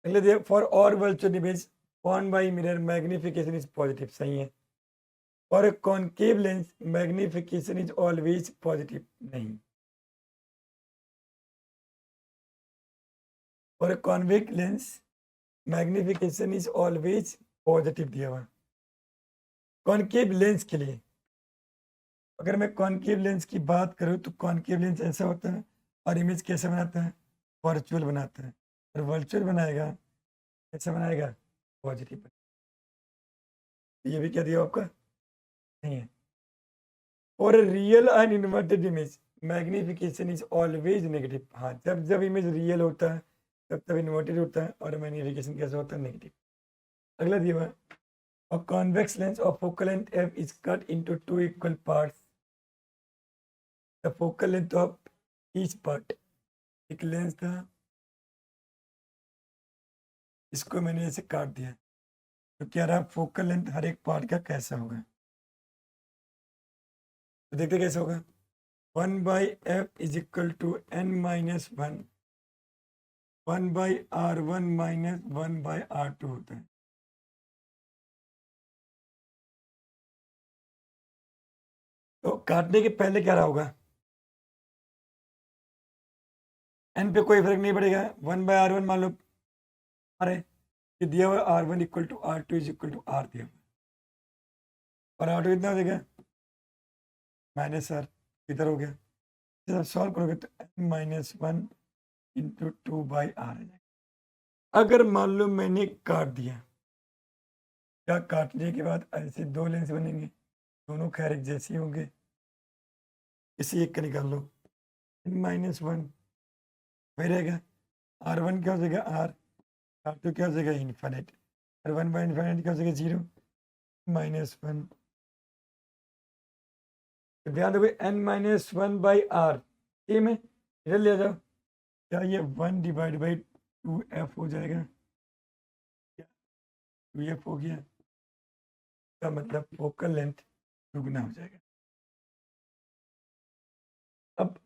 अगले दिया फॉर और virtual image formed by mirror magnification is positive सही है और ए concave lens magnification is always positive नहीं और a convex lens magnification is always positive दिया हुआ कॉनकेव लेंस के लिए अगर मैं कॉनकेव लेंस की बात करूं तो कॉनकेव लेंस ऐसा होता है और इमेज कैसे बनाता है वर्चुअल बनाता है और वर्चुअल बनाएगा कैसे बनाएगा पॉजिटिव ये भी क्या दिया आपका नहीं है और real and inverted image magnification is always negative हाँ जब इमेज रियल होता है तब इन्वर्टेड होता है और मैग्निफिकेशन कैसे होता है, नेगेटिव। अगला दिया हुआ है, a convex lens of focal length f is cut into two equal parts. The focal length of each part, एक लेंस था, इसको मैंने ऐसे काट दिया, तो कह रहा फोकल लेंथ हर एक पार्ट का कैसा होगा। तो देखते कैसे होगा, 1/f is equal to n-1 1/r1 minus 1/r2 होता है। तो काटने के पहले क्या रहा होगा, एन पे कोई फर्क नहीं पड़ेगा, 1/r1 मान लो अरे ये दिया हुआ r1 equal to r2 is equal to r दिया हुआ, और r2 कितना हो जाएगा -r, इधर हो गया। जब सॉल्व करोगे तो n-1 इंटू 2/r आ जाएगा। अगर मान लो मैंने काट दिया, क्या काटने के बाद ऐसे दो लेंस बनेंगे, दोनों खैर एक जैसे होंगे, किसी एक का निकाल लो, n-1 वही रहेगा, r1 क्या हो जाएगा r, r2 क्या हो जाएगा इन्फिनिट, और 1/इन्फिनिट क्या हो जाएगा 0 -1। तो ध्यान दो n-1/r, सेम है, इधर ले जाओ, क्या ये 1/2f हो जाएगा, 2f हो गया, का मतलब फोकल लेंथ दुगना हो जाएगा। अब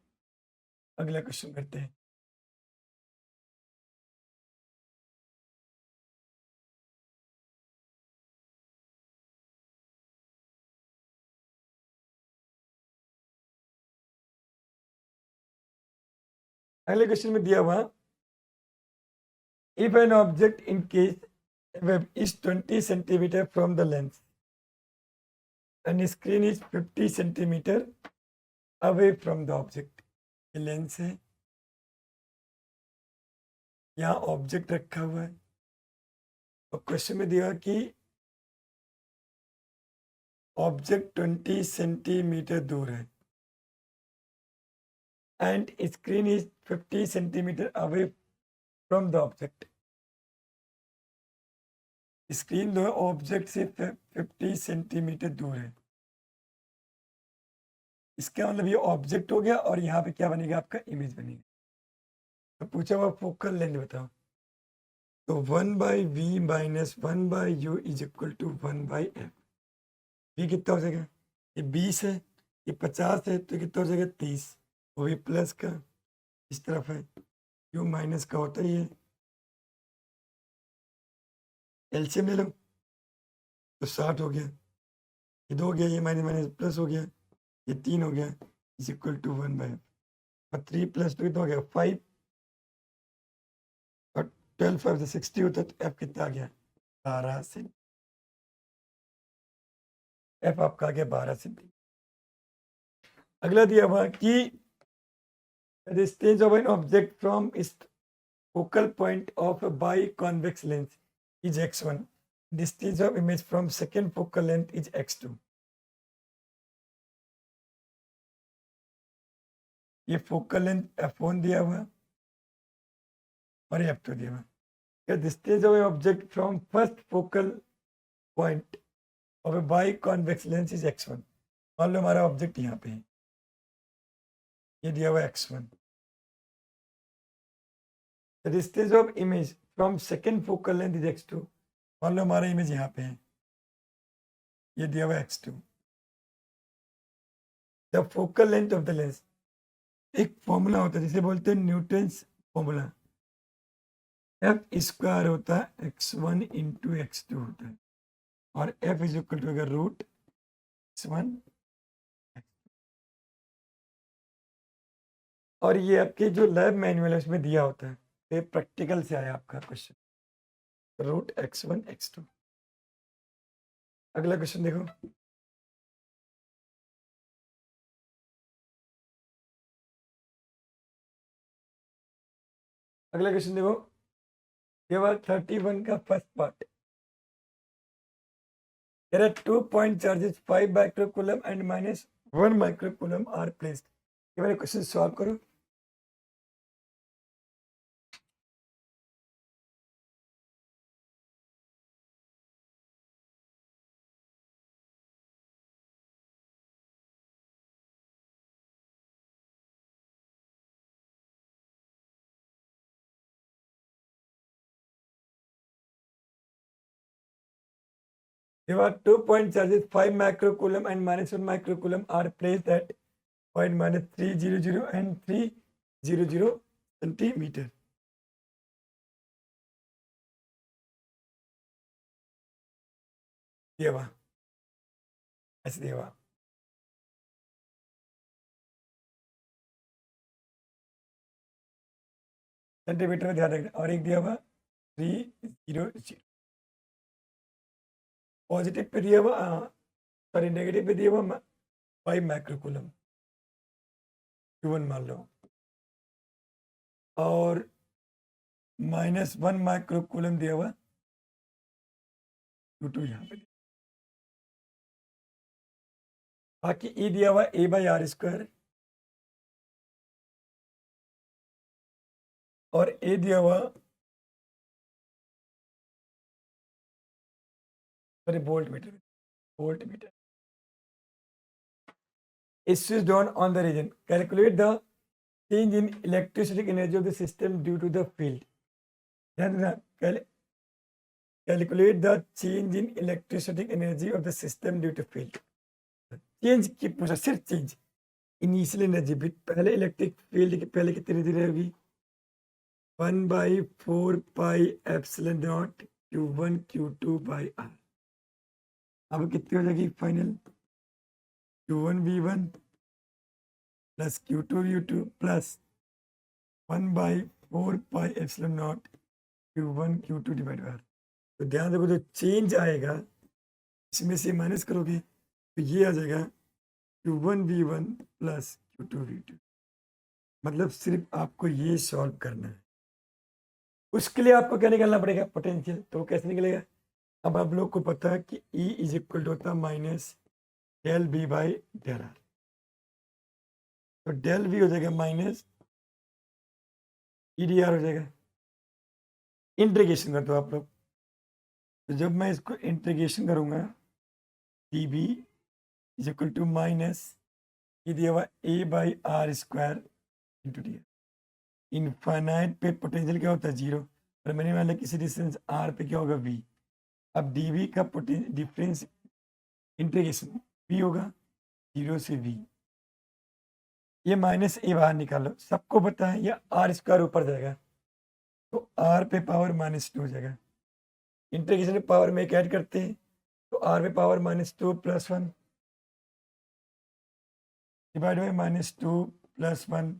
अगला क्वेश्चन करते हैं। अगले क्वेश्चन में दिया हुआ, if an object in case web is 20 centimeter from the lens and screen is 50 centimeter away from the object, ये लेंस है, यहाँ ऑब्जेक्ट रखा हुआ है, और क्वेश्चन में दिया कि ऑब्जेक्ट 20 सेंटीमीटर दूर है and screen is 50 centimetre away from the object, screen जो है ऑब्जेक्ट से 50 सेंटीमीटर दूर है। इसका मतलब ये ऑब्जेक्ट हो गया, और यहाँ पे क्या बनेगा आपका इमेज बनेगा। तो पूछा हुआ फोकल लेंथ बताओ, तो 1/v minus 1/u is equal to 1/f। v कितना हो जाएगा, ये 20 है, ये 50 है, तो कितना हो जाएगा 30, वो भी प्लस का इस तरफ है, u माइनस का होता ही है, एलसीएम ले लो तो 60 हो गया, ये 2 हो गया, ये माइनस माइनस प्लस हो गया, ये 3 हो गया, इज इक्वल टू 1/f, और 3 + 2 कितना हो गया 5, और 12 5 से 60 होता है, तो f कितना आ गया 12 सेंटी, f आपका आ गया 12 सेंटी। अगला दिया हुआ कि distance of an object from इस focal point of a biconvex lens is x1, distance of image from second focal length is x2। ये फोकल लेंथ f1 दिया हुआ और f2 दिया हुआ। Distance of object from first focal point of a biconvex lens is x1। मान लो हमारा ऑब्जेक्ट यहाँ पे है, ये दिया हुआ x1। The distance of image from second focal length is x2। मान लो हमारा इमेज यहाँ पे है, ये दिया हुआ x2। The focal length of the lens, एक फॉर्मूला होता है जिसे बोलते हैं न्यूटन्स फॉर्मूला, f² होता है x1 इंटू x2 होता है, और f इज इक्वल टू अगर √x1। और ये आपके जो लैब मैनुअल है उसमें दिया होता है, ये प्रैक्टिकल से आया आपका क्वेश्चन, √x1 x2। अगला क्वेश्चन देखो, अगला क्वेश्चन देखो, ये बार 31 का first part, 2 point charges 5 microcoulomb and -1 microcoulomb are placed. ये वाले क्वेश्चन सॉल्व करो। There were 2-point charges, 5 microcoulomb and -1 microcoulomb are placed at point -300 and 300 centimeter. दिया हुआ, ऐसे दिया हुआ। सेंटीमीटर में ध्यान रखना। और एक दिया हुआ 300, पॉजिटिव पे दिया हुआ, सॉरी नेगेटिव पे दिया हुआ 5 माइक्रोकूलम Q1 मान लो, और -1 माइक्रोकूलम दिया हुआ Q2 यहाँ पे। बाकी E दिया हुआ A/R², और A दिया हुआ, sorry volt meter is switched on the region. Calculate the change in electrostatic energy of the system due to the field. ध्यान देना, calculate the change in electrostatic energy of the system due to field. Change की पूछा, सिर्फ चेंज। इनिशियल एनर्जी पहले इलेक्ट्रिक फील्ड की पहले कितनी धीरे होगी, 1/4 pi epsilon not Q1 Q2 by R। अब कितनी हो जाएगी final, Q1 V1 plus Q2 U2 plus 1/4 pi epsilon not Q1 Q2 divide by R। तो ध्यान देखो, जो चेंज आएगा इसमें से माइनस करोगे तो ये आ जाएगा Q1 V1 plus Q2 V2। मतलब सिर्फ आपको ये सॉल्व करना है। उसके लिए आपको क्या निकालना पड़ेगा, पोटेंशियल। तो कैसे निकलेगा, अब आप लोग को पता है कि E इज इक्वल टू होता है minus del B by del R. तो डेल वी हो जाएगा माइनस EDR हो जाएगा। इंटीग्रेशन कर दो आप लोग, तो जब मैं इसको इंटीग्रेशन करूंगा DB is equal to minus ये दिया हुआ A/R² इंटू डी। इनफाइनाइट पे पोटेंशियल क्या होता है, 0, और मैंने मान लिया किसी डिस्टेंस R पे क्या होगा V। अब DV का डिफरेंस इंटीग्रेशन V होगा 0 से V। ये माइनस A बाहर निकालो, सबको पता है ये R² ऊपर जाएगा, तो R पे पावर -2 हो जाएगा। इंटीग्रेशन पावर में एक ऐड करते हैं, तो R पे पावर -2 + 1 डिवाइड बाई -2 + 1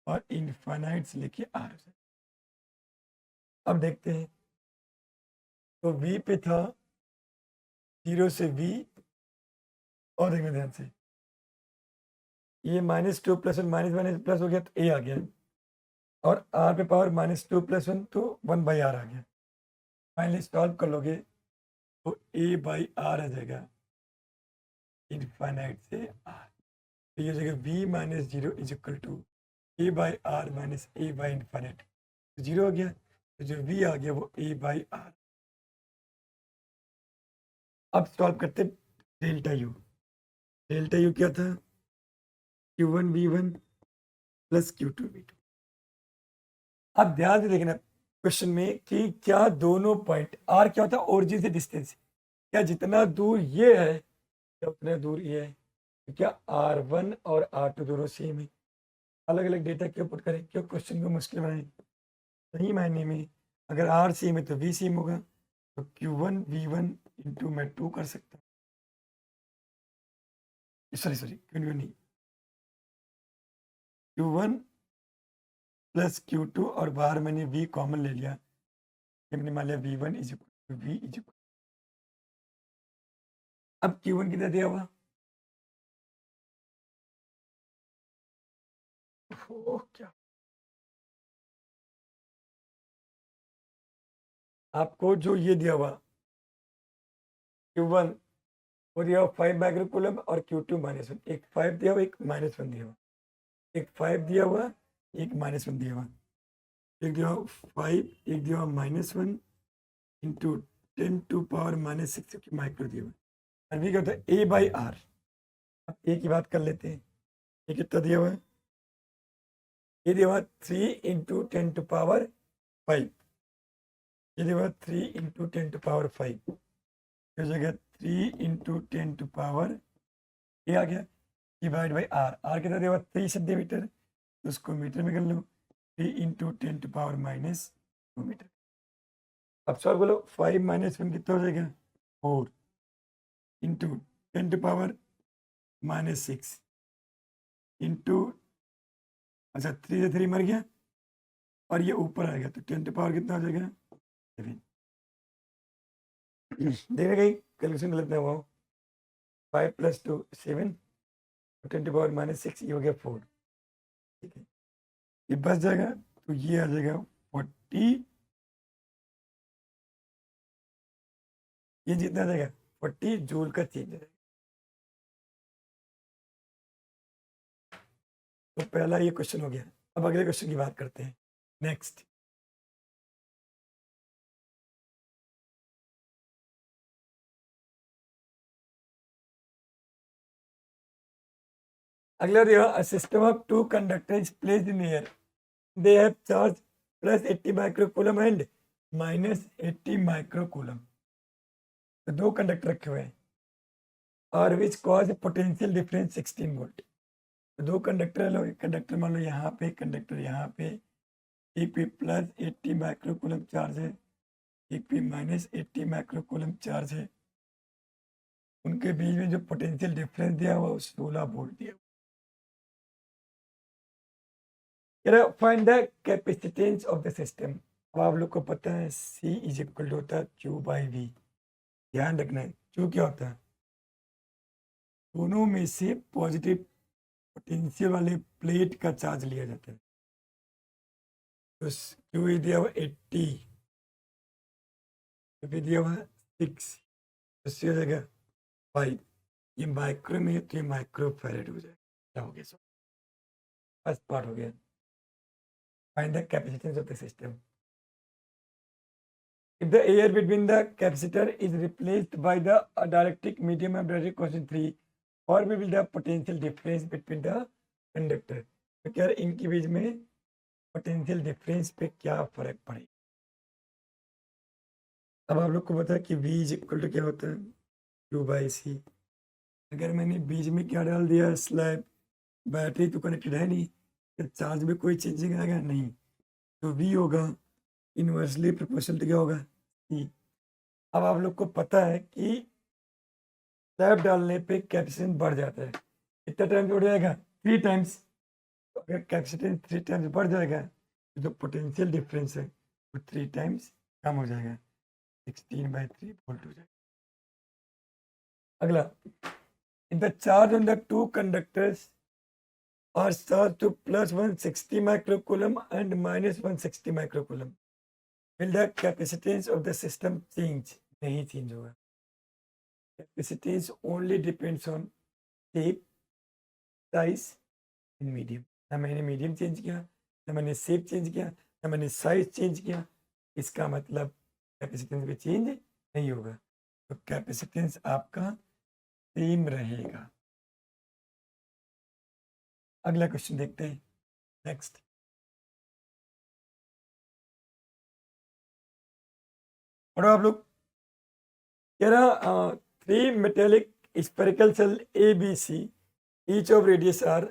और इनफाइनाइट से लेके R। अब देखते हैं, तो V पे था 0 से V, और देखना ध्यान से, ये -2 + 1 -1 प्लस हो गया तो A आ गया, और R पे पावर -2 + 1 तो 1/R आ गया। फाइनली सॉल्व कर लोगे तो A/R आ जाएगा इनफाइनाइट से R। तो ये हो जाएगा V - 0 is equal to A/R minus A by infinite. तो 0 हो गया, तो जो V आ गया वो A/R। अब सॉल्व करते डेल्टा यू। डेल्टा यू क्या था, Q1 V1 plus Q2 V2। अब ध्यान से देखना क्वेश्चन में कि क्या दोनों पॉइंट R क्या होता है, ओरिजिन से डिस्टेंस, क्या जितना दूर ये है क्या उतना दूर ये है, तो क्या R1 और R2 दोनों सेम है। अलग अलग डेटा क्यों पुट करें, क्यों क्वेश्चन को मुश्किल बनाएं। सही मायने में अगर R सेम है तो V सेम होगा, तो Q1 V1 इंटू मैं 2 कर सकता हूँ, सॉरी Q1 नहीं, Q1 प्लस Q2 और बाहर मैंने V कॉमन ले लिया, मैंने मान लिया V1 is equal to V is equal. अब Q1 कितना दिया हुआ, क्या आपको जो ये दिया हुआ Q1 वो दिया हुआ 5 माइक्रोकूलम और Q2 -1, एक 5 दिया हुआ एक -1 दिया हुआ, एक 5 दिया हुआ एक -1 दिया हुआ, एक दिया हुआ 5 एक दिया हुआ -1 इंटू 10 टू पावर -6 माइक्रो दिया हुआ। अभी क्या होता है A/R। अब A की बात कर लेते हैं, ये कितना दिया हुआ है, ये दिया हुआ 3 इंटू 10 टू पावर 5, ये दिया हुआ 3 इंटू 10 टू पावर 5। हो जाएगा 3 इंटू 10 टू पावर, ये आ गया, डिवाइड बाई आर, आर कितना देगा 3 सेंटीमीटर, तो उसको मीटर में कर लो, 3 into 10 to power minus 2 metre. अब सॉल्व बोलो, 5 माइनस 1 कितना हो जाएगा 4 into 10 to power minus 6 into, अच्छा 3 से 3 मर गया और ये ऊपर आएगा तो 10 टू पावर कितना हो जाएगा 7। देखने कहीं कैलकुलेशन गलत ना हुआ हो। 5 प्लस 2 7, 10 टू पावर माइनस 6, ये हो गया 4। ठीक है, ये बच जाएगा तो ये आ जाएगा 40, ये जितना आ जाएगा 40 जूल का चेंज है। तो पहला ये क्वेश्चन हो गया। अब अगले क्वेश्चन की बात करते हैं। नेक्स्ट, अगला दिया, a system of 2 conductors placed in air, they have charge plus 80 microcoulomb and minus 80 microcoulomb। तो दो कंडक्टर रखे हुए हैं और which cause potential difference 16 volt. तो दो कंडक्टर लो, कंडक्टर मान लो यहाँ पे, कंडक्टर यहाँ पे, एक पे प्लस 80 माइक्रोकूलम चार्ज है, एक पे माइनस 80 माइक्रोकूलम चार्ज है, उनके बीच में जो पोटेंशियल डिफरेंस दिया हुआ 16 वोल्ट दिया। Find the capacitance of the system. अब आप लोग को पता है C इज इक्वल टू होता है Q बाई V। ध्यान रखना है Q क्या होता है, दोनों में से पॉजिटिव पोटेंशियल वाले प्लेट का चार्ज लिया जाता है। तो Q दिया हुआ 80, तो दिया हुआ 6, तो C हो जाएगा 5। ये माइक्रो में है तो ये माइक्रो फैरेड हो जाएगा। क्या हो गया सर, फर्स्ट पार्ट हो गया। Find the capacitance of the system. If the air between the capacitor is replaced by the dielectric medium of dielectric constant 3, और भी will the potential difference between the conductor। तो क्या इनके बीच में पोटेंशियल डिफरेंस पे क्या फर्क पड़ेगा। अब आप लोग को पता है कि V इज इक्वल टू क्या होता है Q बाई C। अगर मैंने बीच में क्या डाल दिया स्लैब, बैटरी तो कनेक्टेड है नहीं, तो चार्ज में कोई चेंजिंग आएगा नहीं, तो V होगा इनवर्सली प्रोपोर्शनल टू क्या होगा C। अब आप लोग को पता है कि स्लैब डालने पे कैपेसिटेंस बढ़ जाता है, कितना टाइम्स बढ़ जाएगा 3 टाइम्स। तो अगर कैपेसिटेंस 3 टाइम्स बढ़ जाएगा तो जो पोटेंशियल डिफरेंस है वो 3 टाइम्स कम हो जाएगा, 16/3 वोल्ट हो जाएगा। अगला, in the charge on the 2 conductors are charge to plus 160 microcoulomb and minus 160 microcoulomb, will the capacitance of the system change. नहीं चेंज होगा, capacitance only depends on shape, size and medium. ना मैंने मीडियम चेंज किया, ना मैंने शेप चेंज किया, ना मैंने साइज चेंज किया, इसका मतलब कैपेसिटेंस भी चेंज नहीं होगा। तो कैपेसिटेंस आपका सेम रहेगा। अगला क्वेश्चन देखते हैं। नेक्स्ट, और आप लोग कह रहा 3 metallic spherical shell ABC, each of radius r,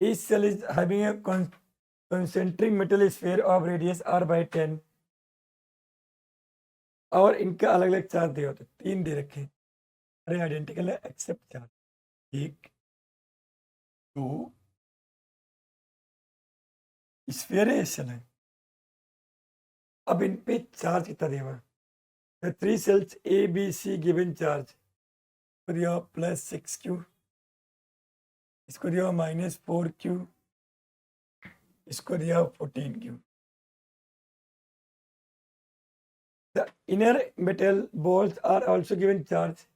each cell is having a concentric metal sphere of radius r by 10, और इनका अलग अलग चार्ज दिया होता है, 3 दे रखे हैं, अरे आइडेंटिकल है एक्सेप्ट चार्ज 1 2 स्फीयर है, एसल है। अब इन पे चार्ज कितना दिया हुआ है, 3 सेल्स ABC गिवन चार्ज को दिया +6Q, इसको दिया -4Q, इसको दिया 14Q। The inner metal balls are also given charge,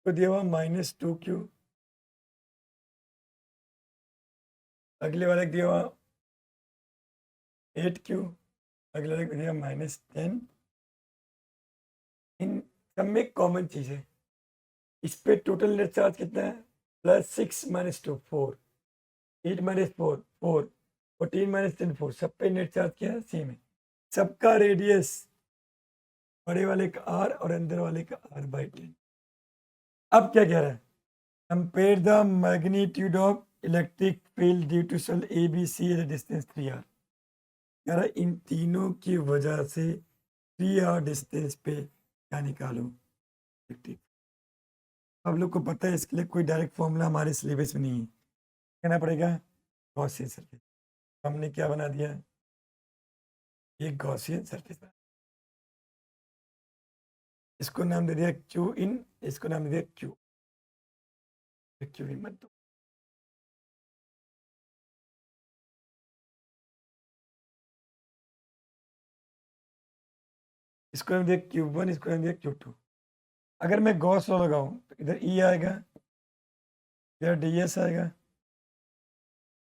को दिया हुआ -2Q, अगले वाले को दिया हुआ 8Q, अगले वाले को दिया -10। इन सब में कॉमन चीज है, इस पे टोटल नेट चार्ज कितना है, +6 - 2 4, 8 - 4 4, 14 - 10 4, सब पे नेट चार्ज क्या है सेम है। सबका रेडियस बड़े वाले का आर और अंदर वाले का आर बाई 10। अब क्या कह रहा है, compare the magnitude of electric field due to shell A B C at distance 3r। कह रहा है इन तीनों की वजह से 3r डिस्टेंस पे क्या निकालो इलेक्ट्रिक। आप लोग को पता है इसके लिए कोई डायरेक्ट फॉर्मूला हमारे सिलेबस में नहीं है, कहना पड़ेगा गॉसियन सरफेस। हमने क्या बना दिया, ये गॉसियन सरफेस, इसको नाम दे दिया क्यू इन, इसको नाम दे दिया क्यू, क्यू इन मत दो। इसको नाम दिया Q1, इसको नाम दिया Q2। अगर मैं गॉस लॉ लगाऊं तो इधर E आएगा, इधर ds आएगा,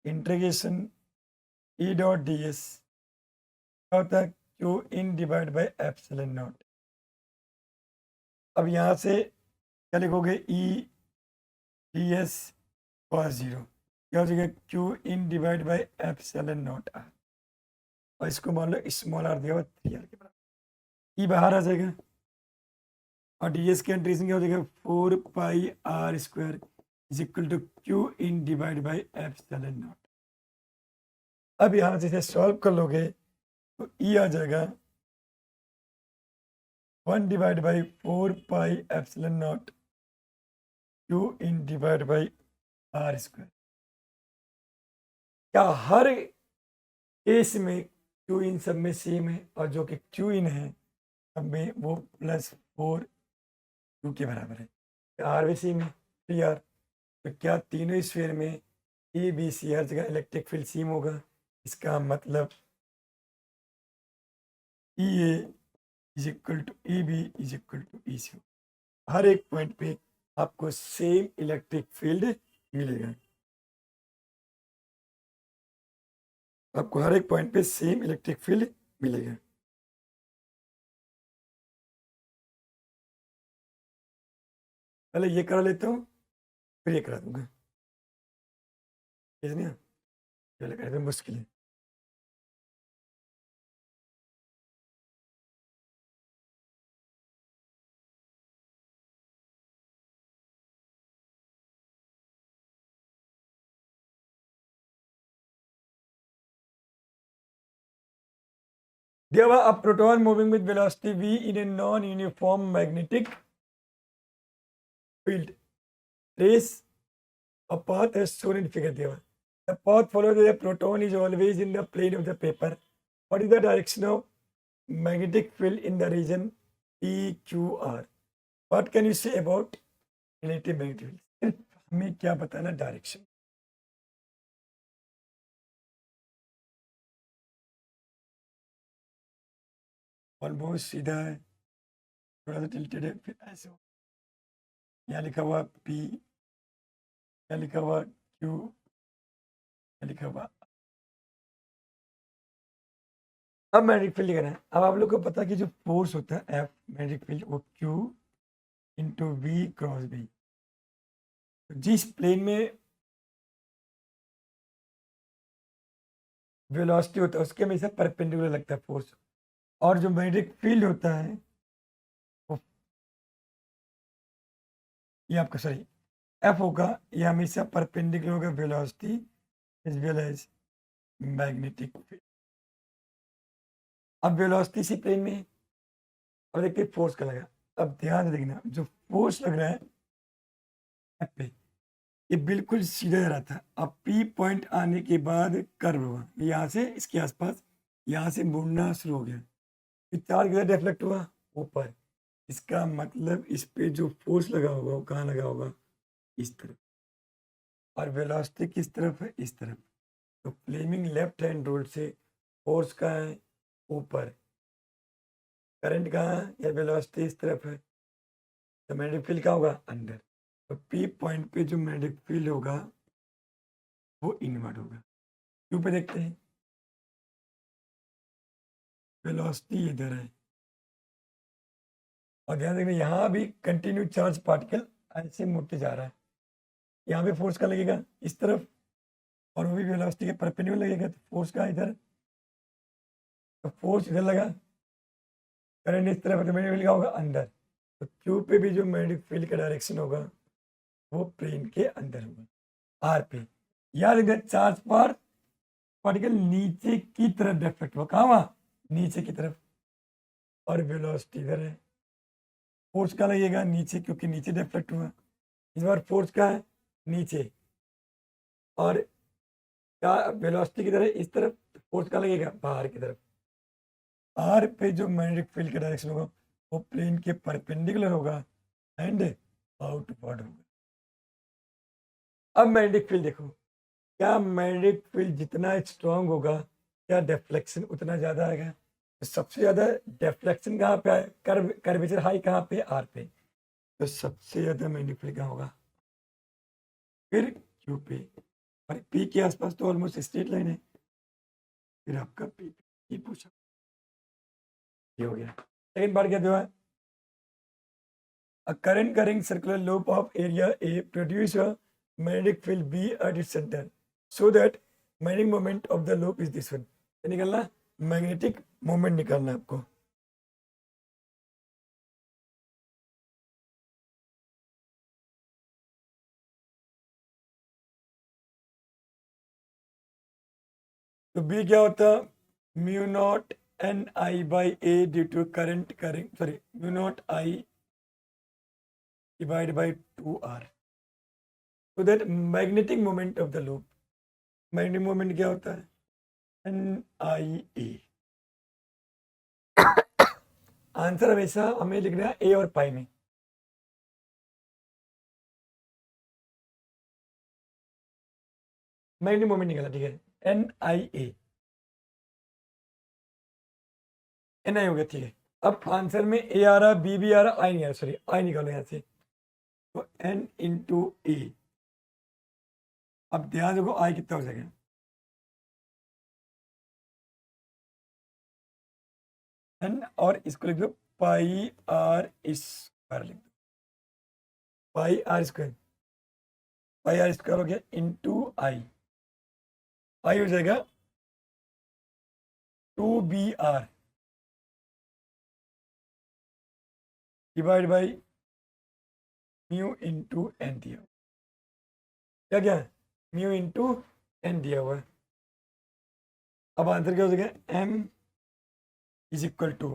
इंटीग्रेशन E डॉट ds क्या होता है, Q in divide by epsilon nought. अब यहाँ से क्या लिखोगे, E ds cos 0 क्या हो जाएगा, Q in divide by epsilon not r, और इसको मान लो स्मॉल r दिया हुआ 3r के बराबर। E बाहर आ जाएगा और ds की इंटीग्रेशन क्या हो जाएगा, 4 pi r square is equal to Q in divide by epsilon nought. अब यहाँ से इसे सॉल्व कर लोगे तो E आ जाएगा 1 divide by 4 pi epsilon not Q in divide by r square. क्या हर केस में Q इन सब में सेम है, और जो कि Q इन है सब में वो +4 Q के बराबर है। R भी सेम है 3r, तो क्या तीनों स्फीयर में ए बी सी हर जगह इलेक्ट्रिक फील्ड सेम होगा। इसका मतलब E A is equal to E B is equal to E C. हर एक पॉइंट पे आपको सेम इलेक्ट्रिक फील्ड मिलेगा, आपको हर एक पॉइंट पे सेम इलेक्ट्रिक फील्ड मिलेगा। पहले ये करा लेता हूँ, फिर ये करा दूंगा, इसलिए पहले कर दे मुश्किल है। There were a proton moving with velocity v in a non-uniform magnetic field. Trace a path as shown in figure there. The path followed by the proton is always in the plane of the paper. What is the direction of magnetic field in the region PQR? What can you say about relative magnetic field? हमें क्या बताना डायरेक्शन। ऑलमोस्ट सीधा है, थोड़ा सा टिल्टेड है, फिर ऐसे हो। यहाँ लिखा हुआ P, क्या लिखा हुआ Q, क्या लिखा हुआ। अब मैग्नेटिक फील्ड लिखना है। अब आप लोग को पता है कि जो फोर्स होता है F मैग्नेटिक फील्ड वो Q into V cross B, जिस प्लेन में वेलोसिटी होता है उसके हमेशा परपेंडिकुलर लगता है फोर्स, और जो मैग्नेटिक फील्ड होता है वो ये आपका सॉरी F होगा, ये हमेशा परपेंडिकुलर होगा velocity as well as magnetic field. अब वेलोसिटी इसी प्लेन में है, अब देखिए फोर्स का लगा। अब ध्यान से देखना, जो फोर्स लग रहा है F पे ये बिल्कुल सीधा जा रहा था, अब P पॉइंट आने के बाद कर्व हुआ यहाँ से इसके आसपास, यहाँ से मुड़ना शुरू हो गया, फिर चार किधर डिफ्लेक्ट हुआ ऊपर। इसका मतलब इस पे जो फोर्स लगा होगा वो कहाँ लगा होगा, इस तरफ, और वेलोसिटी किस तरफ है, इस तरफ। तो फ्लेमिंग लेफ्ट हैंड रूल से फोर्स कहाँ है, ऊपर, करंट कहाँ है या वेलोसिटी इस तरफ है, तो मैग्नेटिक फील्ड कहाँ होगा, अंदर। तो P पॉइंट पे जो मैग्नेटिक फील्ड होगा वो इनवर्ड होगा। क्यों पे देखते हैं, वेलोसिटी इधर है, और ध्यान रखना यहाँ भी कंटिन्यू चार्ज पार्टिकल ऐसे मुड़ते जा रहा है, यहाँ पे फोर्स का लगेगा इस तरफ, और वो भी वेलोसिटी के परपेंडिकुलर लगेगा, तो फोर्स का इधर, तो फोर्स इधर लगा, करंट इस तरफ है तो मैग्नेटिक फील्ड क्या होगा, अंदर। तो क्यू पे भी जो मैग्नेटिक फील्ड का डायरेक्शन होगा वो प्लेन के अंदर होगा, आर पे। याद रखना, चार्ज पर पार्टिकल नीचे की तरफ डिफ्लेक्ट हुआ, कहाँ हुआ, नीचे की तरफ। और वेलोसिटी इधर है। फोर्स का लगेगा नीचे, क्योंकि नीचे डिफ्लेक्ट हुआ। इस बार फोर्स का है नीचे, और क्या वेलोसिटी की तरफ इस तरफ, फोर्स का लगेगा बाहर की तरफ। आर पे जो मैग्नेटिक फील्ड का डायरेक्शन होगा वो प्लेन के परपेंडिकुलर होगा एंड आउटवर्ड होगा। अब मैग्नेटिक फील्ड देखो, क्या मैग्नेटिक फील्ड जितना स्ट्रांग होगा क्या डिफ्लेक्शन उतना ज्यादा आएगा। तो सबसे ज्यादा डिफ्लेक्शन कहाँ पे है, कर्वेचर हाई कहाँ पे, आर पे। तो सबसे ज्यादा मैग्नेटिक फील्ड कहाँ होगा, फिर क्यू पे। और पी के आसपास तो ऑलमोस्ट स्ट्रेट लाइन है। फिर आपका पी पूछा, ये हो गया। सेकंड पार्ट क्या दिया है, a current carrying circular loop of area A produce a magnetic field B at its center, so that magnetic moment of the loop is this one। क्या निकालना, मैग्नेटिक मोमेंट निकालना है आपको। तो बी क्या होता, mu nought N I by A due to current carrying, sorry, mu nought I divide by 2r, so that magnetic moment of the loop, magnetic moment क्या होता है, एन आई ए। आंसर हमेशा हमें लिखना है ए और पाई में। मैग्नेटिक मोमेंट निकाला, ठीक है, एन आई ए, एन आई हो गया, ठीक है। अब आंसर में ए आ रहा, बी भी आ रहा, आई नहीं आ रहा, सॉरी, आई निकालो यहाँ से। तो एन इंटू ए। अब ध्यान देखो आई कितना हो जाएगा, एन, और इसको लिख दो पाई आर स्क्वायर, लिख दो pi R square. Pi R square हो गया इंटू आई, आई हो जाएगा 2br divide by mu into N दिया, क्या क्या है, म्यू इंटू एन दिया हुआ है। अब आंसर क्या हो जाएगा, एम इज इक्वल टू,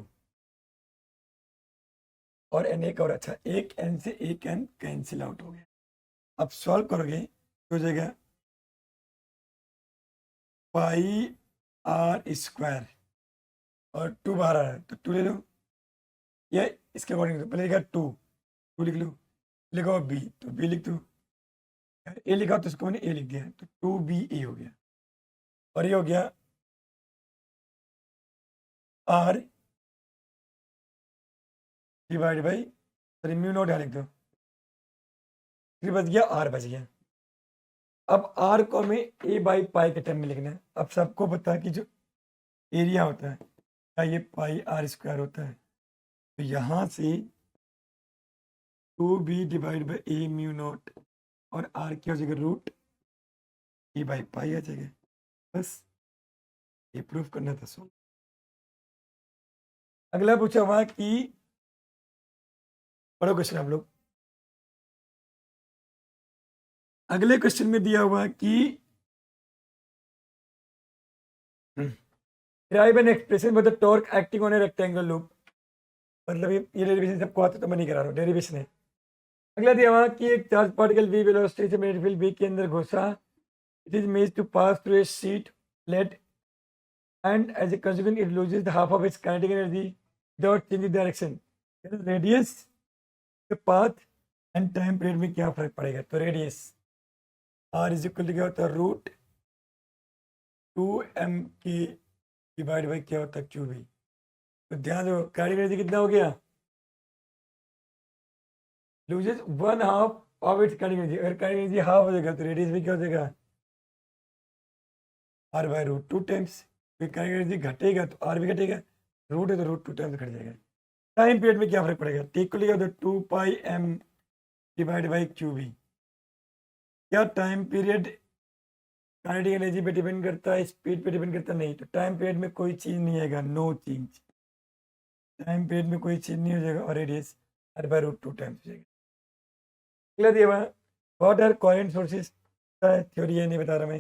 और एन एक और, अच्छा, एक एन से एक एन कैंसिल आउट हो गया। अब सॉल्व करोगे तो हो जाएगा पाई आर स्क्वायर, और 2 बाहर आ रहा है तो 2 ले लो, या इसके अकॉर्डिंग पहले लिखा 2, 2 लिख लो, लिखो बी तो बी लिख दो, ए लिखा तो इसको मैंने ए लिख दिया, तो 2b a हो गया। और ये हो गया R divide by, sorry, mu nought यहाँ लिख दो, फिर बच गया आर बच गया। अब आर को हमें ए बाई पाई के टर्म में लिखना है। अब सबको पता है कि जो एरिया होता है क्या ये पाई आर स्क्वायर होता है, तो यहाँ से 2b divide by A mu naught, और आर की हो जाएगा रूट ए बाई पाई आ जाएगा। बस ये प्रूफ करना था। सो अगला पूछा हुआ कि, पढ़ो क्वेश्चन आप लोग। अगले क्वेश्चन में दिया हुआ कि derive an expression for the torque acting on a rectangular loop। मतलब ये डेरिवेशन सबको आता, तो मैं नहीं करा रहा हूँ, डेरिवेशन है। अगला दिया हुआ कि एक चार्ज पार्टिकल v वेलोसिटी से मैग्नेटिक फील्ड b के अंदर घुसा, it is made to pass through a sheet lead, and as a consequence it loses the half of its kinetic energy without changing direction। Radius, path and time period में क्या फर्क पड़ेगा। तो radius R is equal to क्या होता है, रूट 2m की डिवाइड बाई क्या होता है, क्यू बी। तो ध्यान दो काइनेटिक एनर्जी कितना हो गया, loses 1/2 of its kinetic energy. अगर काइनेटिक एनर्जी हाफ हो जाएगा तो रेडियस भी क्या हो जाएगा, आर बाई रूट 2 टाइम्स। फिर काइनेटिक एनर्जी घटेगा तो आर भी घटेगा, रूट है तो रूट 2 टाइम्स घट जाएगा। टाइम पीरियड में क्या फर्क पड़ेगा, टी को लिखा तो 2πm divide by Q B. क्या टाइम पीरियड काइनेटिक एनर्जी पे डिपेंड करता है, स्पीड पे डिपेंड करता नहीं। तो टाइम पीरियड में कोई चीज नहीं आएगा, नो चेंज। टाइम पीरियड में कोई चेंज नहीं हो जाएगा और radius r by root 2 times हो जाएगा। अगला दिया हुआ व्हाट आर कोहेरेंट सोर्सेज का थ्योरी है, नहीं बता रहा मैं।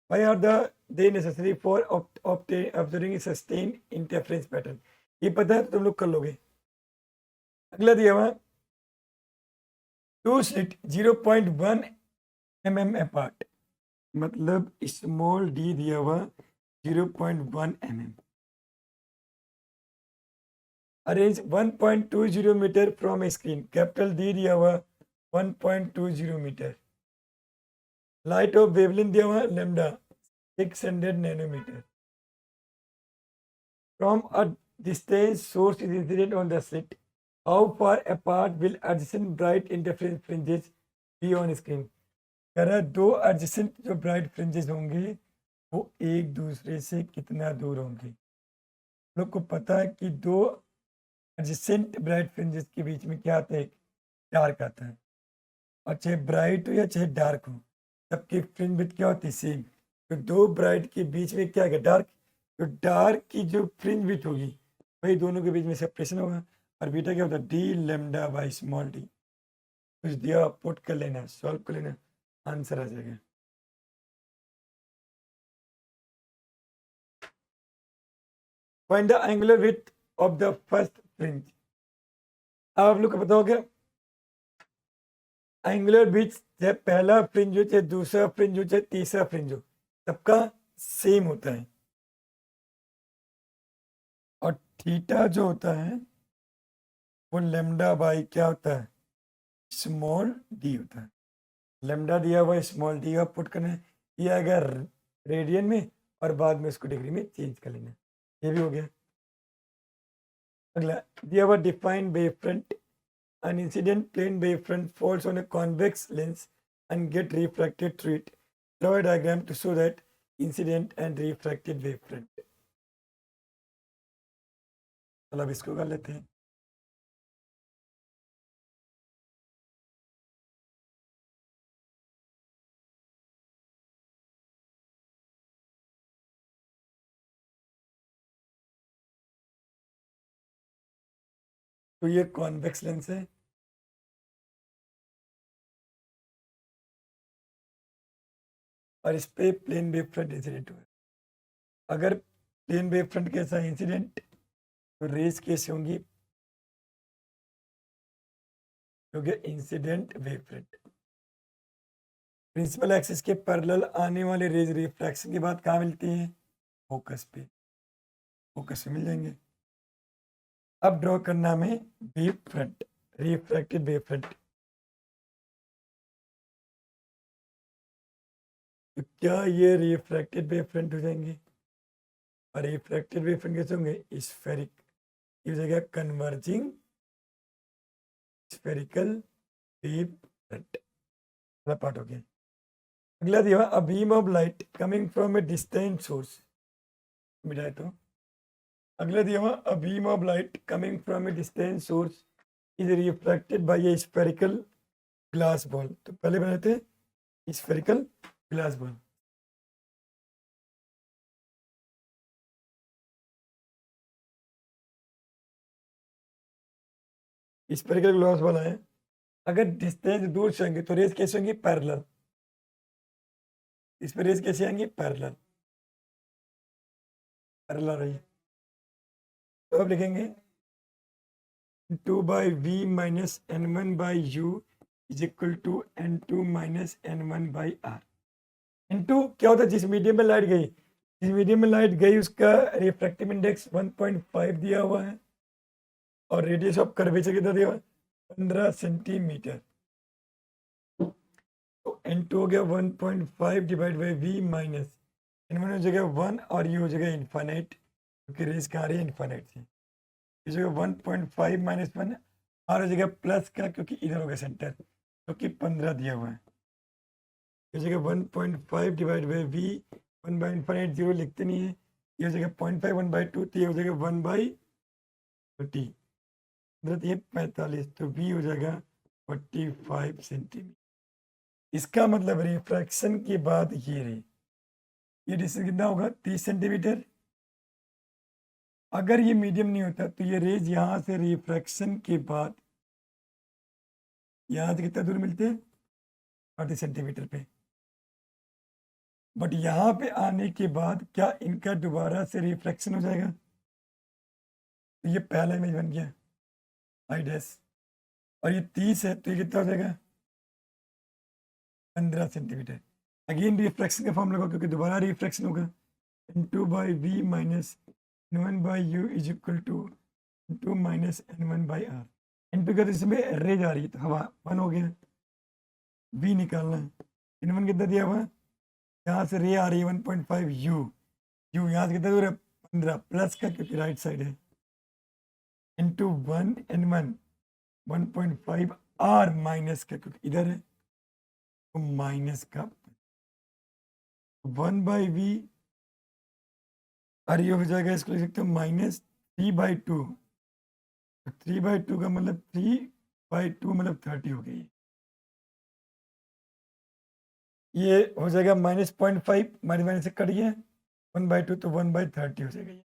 Why are the they necessary for observing sustain interference pattern, ये पता है तो तुम लोग कर लोगे। अगला दिया हुआ टू स्लिट 0.1 mm अपार्ट, मतलब स्मॉल डी दिया हुआ 0.1 mm, arrange 1.20 metre from screen, capital D दिया हुआ 1.20 मीटर, लाइट ऑफ वेवलेंथ दिया हुआ lambda 600 nanometre, from a distance source is incident on the slit, how far apart will adjacent bright interference fringes be on screen. कह रहा है दो एडजेसेंट जो ब्राइट फ्रिंजेस होंगे वो एक दूसरे से कितना दूर होंगे। लोग को पता है कि दो एडजेसेंट ब्राइट फ्रिंजेस के बीच में क्या आता है, डार्क आता है, और चाहे ब्राइट हो या चाहे डार्क हो सबकी फ्रिंज विड्थ क्या होती है, सेम। तो दो ब्राइट के बीच में क्या है, डार्क, तो डार्क की जो फ्रिंज विड्थ होगी वही दोनों के बीच में सेपरेशन होगा, और बीटा क्या होता है D lambda by small D. कुछ दिया पुट कर लेना, सॉल्व कर लेना, आंसर आ जाएगा। Find the angular width of the first fringe. अब आप लोग को पता होगा एंगुलर विड्थ चाहे पहला फ्रिंज हो चाहे दूसरा फ्रिंज हो चाहे तीसरा फ्रिंज हो सबका सेम होता है, और थीटा जो होता है वो लेमडा बाई क्या होता है, स्मॉल डी होता है। लेमडा दिया हुआ स्मॉल डी का पुट करना है, ये आएगा रेडियन में, और बाद में इसको डिग्री में चेंज कर लेना, ये भी हो गया। अगला दिया हुआ define wave front, an incident plane wavefront falls on a convex lens and get refracted through it. Draw a diagram to show that incident and refracted wavefront. चलो अब इसको कर लेते हैं। तो ये कॉन्वेक्स लेंस है, और इस पे प्लेन वेव फ्रंट इंसिडेंट हुआ। अगर प्लेन वेव फ्रंट के साथ इंसिडेंट तो रेस कैसे होंगी, क्योंकि incident wave front principal axis के पैरेलल आने वाले रेज रिफ्रैक्शन के बाद कहाँ मिलती हैं, फोकस पे, फोकस पे मिल जाएंगे। अब ड्रॉ करना में wave front, refracted wave front, तो क्या ये रिफ्रैक्टेड वेव फ्रंट हो जाएंगे, और रिफ्रैक्टेड वेव फ्रंट कैसे होंगे, स्फेरिक, ये हो जाएगा कन्वर्जिंग स्फेरिकल वेव फ्रंट, वाला पार्ट हो गया। अगला दिया a beam of light coming from a distant source, मिलाए तो अगला दिया हुआ a beam of light coming from a distant source is refracted by a spherical glass ball. तो पहले बनाए थे spherical glass ball, spherical glass ball है। अगर डिस्टेंस दूर से आएंगे तो रेस कैसे होंगी, पैरेलल, इस पर रेस कैसे आएंगी, पैरेलल, पैरेलल रही। तो अब लिखेंगे 2 by V minus N one by U is equal to N two minus N one by R. Into क्या होता है, जिस मीडियम में लाइट गई, जिस मीडियम में लाइट गई उसका रिफ्रैक्टिव इंडेक्स 1.5 दिया हुआ है, और रेडियस ऑफ कर्वेचर कितना दिया हुआ है, 15 सेंटीमीटर। तो n2 हो गया 1.5 divide by V minus n1 हो जाएगा 1, और ये हो जाएगा इन्फाइनाइट, क्योंकि रेस कहाँ रही है, इन्फाइनाइट से। इस जगह 1.5 माइनस 1, और हो जाएगा प्लस का, क्योंकि इधर हो गया सेंटर, क्योंकि 15 दिया हुआ है। इस जगह 1.5 divide by V, 1 by infinite zero लिखते नहीं है, ये हो जाएगा 0.5, 1/2, तो ये हो जाएगा 1/30, 45, तो वी हो जाएगा 45 सेंटीमीटर। इसका मतलब रिफ्रैक्शन के बाद ये रही, ये डिस्टेंस कितना होगा, 30 सेंटीमीटर, अगर ये मीडियम नहीं होता तो ये रेज यहाँ से रिफ्रैक्शन के बाद यहाँ से कितना दूर मिलते हैं 40 सेंटीमीटर पे, बट यहाँ पे आने के बाद क्या इनका दोबारा से रिफ्रैक्शन हो जाएगा? तो ये पहला इमेज बन गया आई डैश, और ये 30 है तो ये कितना हो जाएगा 15 सेंटीमीटर। अगेन रिफ्रैक्शन का फॉर्म लगाओ क्योंकि दोबारा रिफ्रैक्शन होगा, n2 by V minus n1 by U is equal to n2 minus n1 by R. n2 का तो इसमें रेज आ रही है तो हवा 1 हो गया, v निकालना है, n1 कितना दिया हुआ, यहाँ से रे आ रही है 1.5 यू, यू यहाँ से कितना दूर है 15 प्लस का क्योंकि राइट साइड है, इंटू 1 n1 1.5 आर माइनस का क्योंकि इधर है तो माइनस का 1 बाई वी, और ये हो जाएगा, इसको लिख सकते हो माइनस 3/2, 3/2 का मतलब 3/2 मतलब 30 हो गई, ये हो जाएगा माइनस 0.5 माइनस माइनस से कट गया 1/2 तो 1/30 हो जाएगा ये।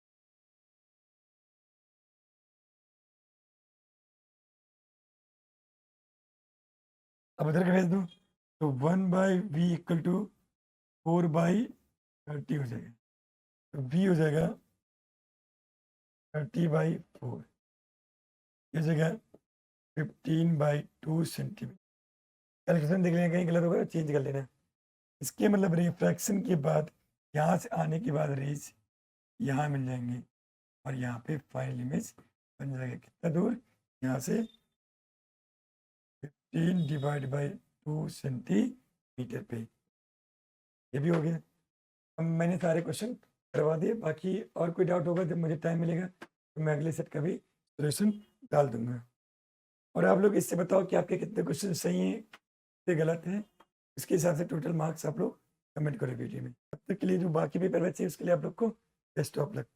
अब उधर के भेज दूँ तो 1 बाई वी इक्वल टू 4/30 हो जाएगा, तो v हो जाएगा 30/4, ये हो जाएगा 15/2 सेंटीमीटर। कैलकुलेशन देख लेना कहीं गलत होगा चेंज कर लेना। इसके मतलब रिफ्रैक्शन के बाद यहाँ से आने के बाद रेज यहाँ मिल जाएंगे और यहाँ पे फाइनल इमेज बन जाएगा कितना दूर, यहाँ से 15/2 सेंटीमीटर पे। ये भी हो गया। अब मैंने सारे क्वेश्चन करवा दिए, बाकी और कोई डाउट होगा जब मुझे टाइम मिलेगा तो मैं अगले सेट का भी सोल्यूशन डाल दूंगा। और आप लोग इससे बताओ कि आपके कितने क्वेश्चन सही हैं कितने गलत हैं, इसके हिसाब से टोटल मार्क्स आप लोग कमेंट करो वीडियो में। तब तक के लिए जो बाकी पेपर बचे उसके लिए आप लोग को बेस्ट ऑफ लक।